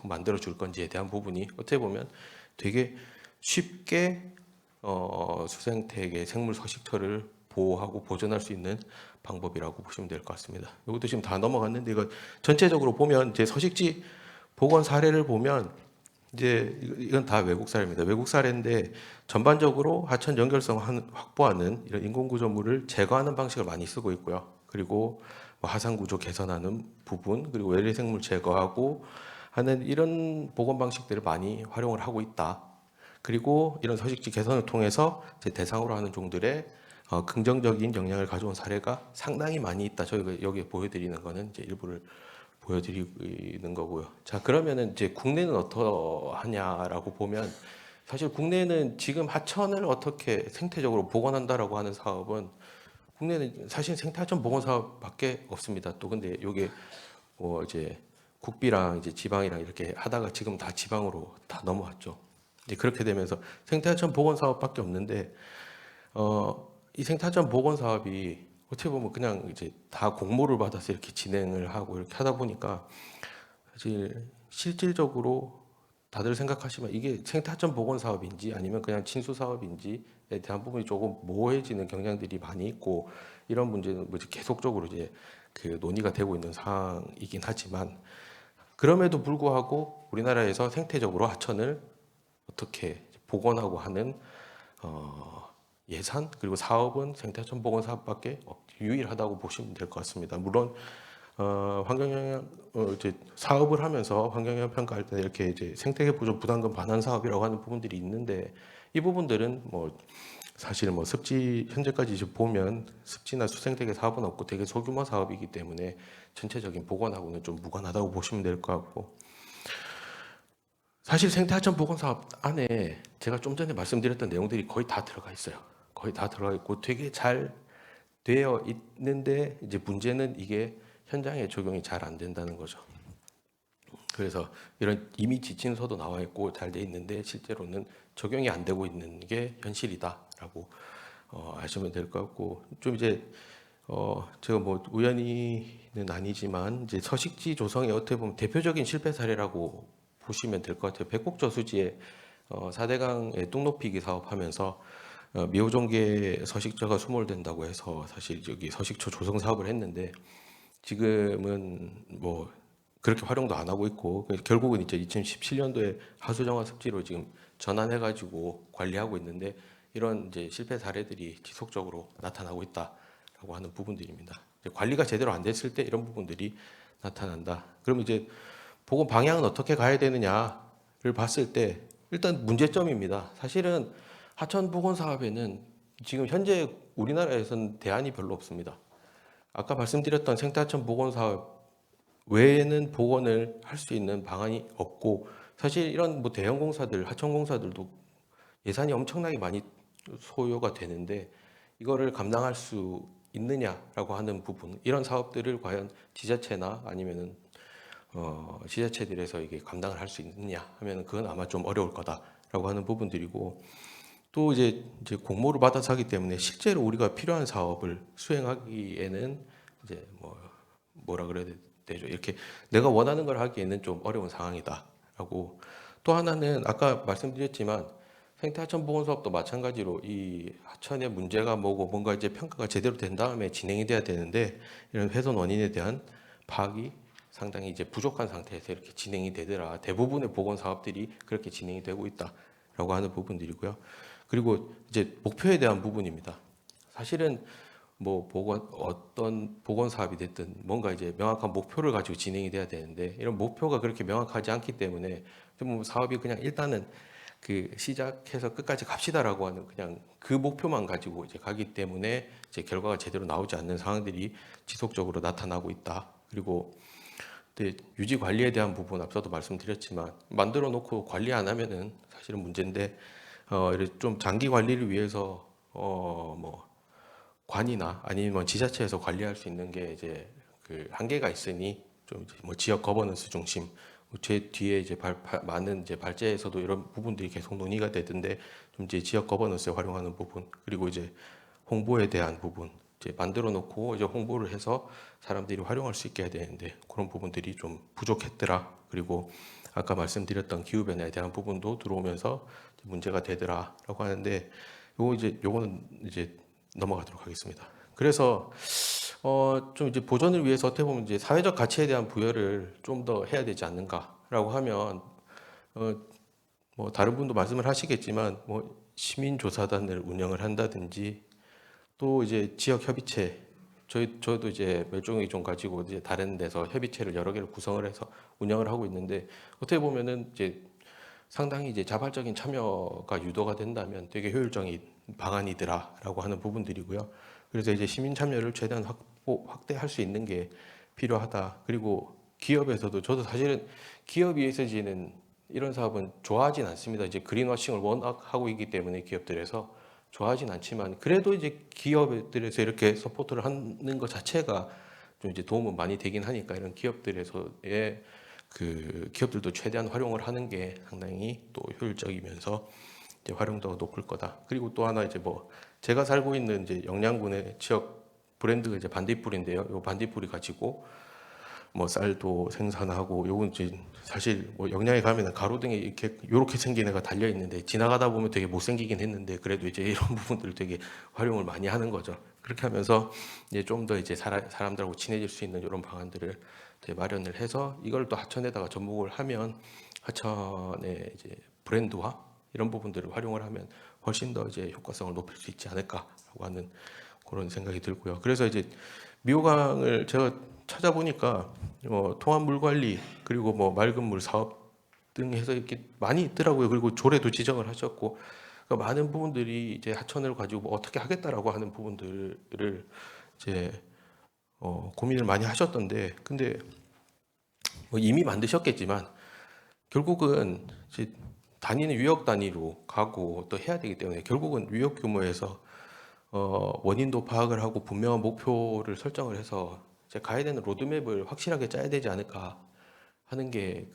만들어 줄 건지에 대한 부분이 어떻게 보면 되게 쉽게 수생태계 생물 서식처를 보호하고 보존할 수 있는 방법이라고 보시면 될 것 같습니다. 이것도 지금 다 넘어갔는데, 이거 전체적으로 보면 이제 서식지 복원 사례를 보면 이제 이건 다 외국 사례입니다. 외국 사례인데 전반적으로 하천 연결성 확보하는 이런 인공구조물을 제거하는 방식을 많이 쓰고 있고요. 그리고 뭐 하산 구조 개선하는 부분, 그리고 외래 생물 제거하고 하는 이런 복원 방식들을 많이 활용을 하고 있다. 그리고 이런 서식지 개선을 통해서 제 대상으로 하는 종들의 긍정적인 영향을 가져온 사례가 상당히 많이 있다. 저희가 여기에 보여드리는 거는 이제 일부를 보여드리는 거고요. 자, 그러면은 이제 국내는 어떠하냐라고 보면, 사실 국내는 지금 하천을 어떻게 생태적으로 복원한다라고 하는 사업은 국내는 사실 생태하천 복원 사업밖에 없습니다. 또 근데 이게 뭐 이제 국비랑 이제 지방이랑 이렇게 하다가 지금 다 지방으로 다 넘어왔죠. 이제 그렇게 되면서 생태하천 복원 사업밖에 없는데, 이 생태하천 복원 사업이 어떻게 보면 그냥 이제 다 공모를 받아서 이렇게 진행을 하고 이렇게 하다 보니까, 사실 실질적으로 다들 생각하시면 이게 생태하천 복원 사업인지 아니면 그냥 친수 사업인지에 대한 부분이 조금 모호해지는 경향들이 많이 있고, 이런 문제는 뭐 이제 계속적으로 이제 그 논의가 되고 있는 사항이긴 하지만, 그럼에도 불구하고 우리나라에서 생태적으로 하천을 어떻게 복원하고 하는 예산 그리고 사업은 생태하천 복원 사업밖에 유일하다고 보시면 될 것 같습니다. 물론 환경영향 이제 사업을 하면서 환경영향 평가할 때 이렇게 이제 생태계 보존 부담금 반환 사업이라고 하는 부분들이 있는데, 이 부분들은 뭐 사실 뭐 습지 현재까지 이제 보면 습지나 수생태계 사업은 없고 되게 소규모 사업이기 때문에 전체적인 복원하고는 좀 무관하다고 보시면 될 것 같고, 사실 생태하천 복원 사업 안에 제가 좀 전에 말씀드렸던 내용들이 거의 다 들어가 있어요. 거의 다 들어가 있고 되게 잘 되어 있는데, 이제 문제는 이게 현장에 적용이 잘 안 된다는 거죠. 그래서 이런 이미 지침서도 나와 있고 잘 돼 있는데 실제로는 적용이 안 되고 있는 게 현실이다라고 아시면 될 것 같고, 좀 이제 제가 뭐 우연히는 아니지만 이제 서식지 조성의 어떻게 보면 대표적인 실패 사례라고 보시면 될 것 같아요. 백곡저수지에 4대강의 뚝 높이기 사업하면서 미호종계 서식처가 수몰된다고 해서 사실 여기 서식처 조성 사업을 했는데, 지금은 뭐 그렇게 활용도 안 하고 있고, 결국은 이제 2017년도에 하수정화 습지로 지금 전환해가지고 관리하고 있는데, 이런 이제 실패 사례들이 지속적으로 나타나고 있다라고 하는 부분들입니다. 이제 관리가 제대로 안 됐을 때 이런 부분들이 나타난다. 그럼 이제 복원 방향은 어떻게 가야 되느냐를 봤을 때 일단 문제점입니다. 사실은 하천 복원 사업에는 지금 현재 우리나라에서는 대안이 별로 없습니다. 아까 말씀드렸던 생태하천 복원 사업 외에는 복원을 할 수 있는 방안이 없고, 사실 이런 뭐 대형 공사들, 하천 공사들도 예산이 엄청나게 많이 소요가 되는데 이거를 감당할 수 있느냐라고 하는 부분, 이런 사업들을 과연 지자체나 아니면은 지자체들에서 이게 감당을 할 수 있느냐 하면 그건 아마 좀 어려울 거다라고 하는 부분들이고, 또 이제 공모를 받아서 하기 때문에 실제로 우리가 필요한 사업을 수행하기에는 이제 뭐라 그래야 되죠? 이렇게 내가 원하는 걸 하기에는 좀 어려운 상황이다라고. 또 하나는 아까 말씀드렸지만 생태하천 보건 사업도 마찬가지로 이 하천의 문제가 뭐고 뭔가 이제 평가가 제대로 된 다음에 진행이 돼야 되는데, 이런 훼손 원인에 대한 파악이 상당히 이제 부족한 상태에서 이렇게 진행이 되더라. 대부분의 보건 사업들이 그렇게 진행이 되고 있다라고 하는 부분들이고요. 그리고 이제 목표에 대한 부분입니다. 사실은 뭐 어떤 보건 사업이 됐든 뭔가 이제 명확한 목표를 가지고 진행이 돼야 되는데, 이런 목표가 그렇게 명확하지 않기 때문에 좀 사업이 그냥 일단은 그 시작해서 끝까지 갑시다라고 하는 그냥 그 목표만 가지고 이제 가기 때문에 이제 결과가 제대로 나오지 않는 상황들이 지속적으로 나타나고 있다. 그리고 유지 관리에 대한 부분 앞서도 말씀드렸지만 만들어 놓고 관리 안 하면은 사실은 문제인데, 이렇게 좀 장기 관리를 위해서 뭐 관이나 아니면 지자체에서 관리할 수 있는 게 이제 그 한계가 있으니 좀 이제 뭐 지역 거버넌스 중심, 제 뒤에 이제 많은 이제 발제에서도 이런 부분들이 계속 논의가 되던데, 좀 이제 지역 거버넌스에 활용하는 부분, 그리고 이제 홍보에 대한 부분, 이제 만들어 놓고 이제 홍보를 해서 사람들이 활용할 수 있게 해야 되는데 그런 부분들이 좀 부족했더라. 그리고 아까 말씀드렸던 기후 변화에 대한 부분도 들어오면서 문제가 되더라라고 하는데, 요거는 이제 넘어가도록 하겠습니다. 그래서 좀 이제 보존을 위해서 어떻게 보면 이제 사회적 가치에 대한 부여를 좀 더 해야 되지 않는가라고 하면, 뭐 다른 분도 말씀을 하시겠지만 뭐 시민조사단을 운영을 한다든지, 또 이제 지역 협의체, 저도 이제 멸종위 종 가지고 이제 다른 데서 협의체를 여러 개를 구성을 해서 운영을 하고 있는데, 어떻게 보면은 이제 상당히 이제 자발적인 참여가 유도가 된다면 되게 효율적인 방안이더라라고 하는 부분들이고요. 그래서 이제 시민 참여를 최대한 확대할 수 있는 게 필요하다. 그리고 기업에서도, 저도 사실은 기업이 있어지는 이런 사업은 좋아하진 않습니다. 이제 그린워싱을 워낙 하고 있기 때문에 기업들에서 좋아하진 않지만, 그래도 이제 기업들에서 이렇게 서포트를 하는 것 자체가 좀 이제 도움은 많이 되긴 하니까, 이런 기업들에서의 그 기업들도 최대한 활용을 하는 게 상당히 또 효율적이면서 이제 활용도가 높을 거다. 그리고 또 하나 이제 뭐 제가 살고 있는 이제 영양군의 지역 브랜드가 이제 반딧불인데요. 요 반딧불이 가지고 뭐 쌀도 생산하고, 요건 이제 사실 뭐 영양에 가면은 가로등에 이렇게 요렇게 생긴 애가 달려 있는데 지나가다 보면 되게 못생기긴 했는데, 그래도 이제 이런 부분들을 되게 활용을 많이 하는 거죠. 그렇게 하면서 이제 좀 더 이제 사람들하고 친해질 수 있는 이런 방안들을 이제 마련을 해서 이걸 또 하천에다가 접목을 하면 하천의 이제 브랜드화 이런 부분들을 활용을 하면 훨씬 더 이제 효과성을 높일 수 있지 않을까라고 하는 그런 생각이 들고요. 그래서 이제 미호강을 제가 찾아보니까 통합 물 관리, 그리고 뭐 맑은 물 사업 등 해서 이렇게 많이 있더라고요. 그리고 조례도 지정을 하셨고, 그러니까 많은 부분들이 이제 하천을 가지고 뭐 어떻게 하겠다라고 하는 부분들을 이제 고민을 많이 하셨던데, 근데 뭐 이미 만드셨겠지만 결국은 이제 단위는 유역 단위로 가고 또 해야 되기 때문에, 결국은 유역 규모에서 원인도 파악을 하고 분명한 목표를 설정을 해서 이제 가야 되는 로드맵을 확실하게 짜야 되지 않을까 하는 게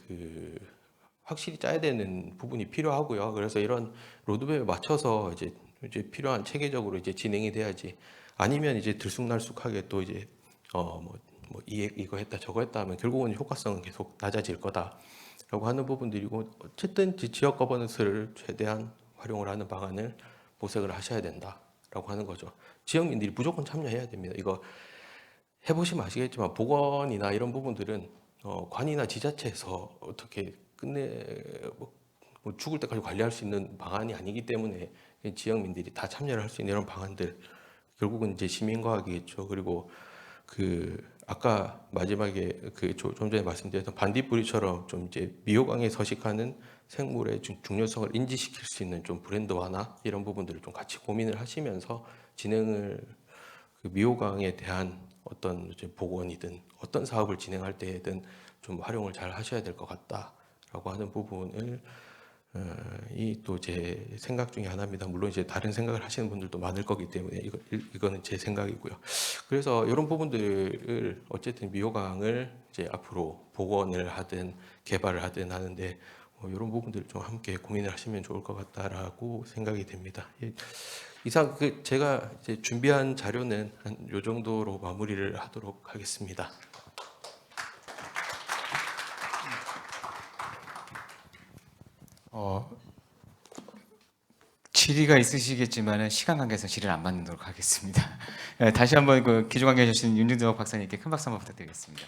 확실히 짜야 되는 부분이 필요하고요. 그래서 이런 로드맵에 맞춰서 이제 필요한 체계적으로 이제 진행이 돼야지, 아니면 이제 들쑥날쑥하게 또 이제 이거 했다 저거 했다 하면 결국은 효과성은 계속 낮아질 거다라고 하는 부분들이고, 어쨌든 지역 거버넌스를 최대한 활용을 하는 방안을 모색을 하셔야 된다라고 하는 거죠. 지역민들이 무조건 참여해야 됩니다. 이거 해보시면 아시겠지만 보건이나 이런 부분들은 관이나 지자체에서 어떻게 뭐 죽을 때까지 관리할 수 있는 방안이 아니기 때문에 지역민들이 다 참여를 할 수 있는 이런 방안들, 결국은 이제 시민과학이겠죠. 그리고 아까 마지막에 좀 전에 말씀드렸던 반딧불이처럼 좀 이제 미호강에 서식하는 생물의 중요성을 인지시킬 수 있는 좀 브랜드화나 이런 부분들을 좀 같이 고민을 하시면서 진행을, 미호강에 대한 어떤 이제 복원이든 어떤 사업을 진행할 때든 좀 활용을 잘 하셔야 될 것 같다라고 하는 부분을 이 또 제 생각 중에 하나입니다. 물론 이제 다른 생각을 하시는 분들도 많을 거기 때문에 이거는 제 생각이고요. 그래서 이런 부분들을 어쨌든 미호강을 이제 앞으로 복원을 하든 개발을 하든 하는데 이런 부분들을 좀 함께 고민을 하시면 좋을 것 같다라고 생각이 됩니다. 예, 이상 제가 이제 준비한 자료는 한 요 정도로 마무리를 하도록 하겠습니다. 질의가 있으시겠지만은 시간 관계에서 질의를 안 받도록 하겠습니다. 예, 다시 한번 그 기조관계해 주신 윤중덕 박사님께 큰 박수 한번 부탁드리겠습니다.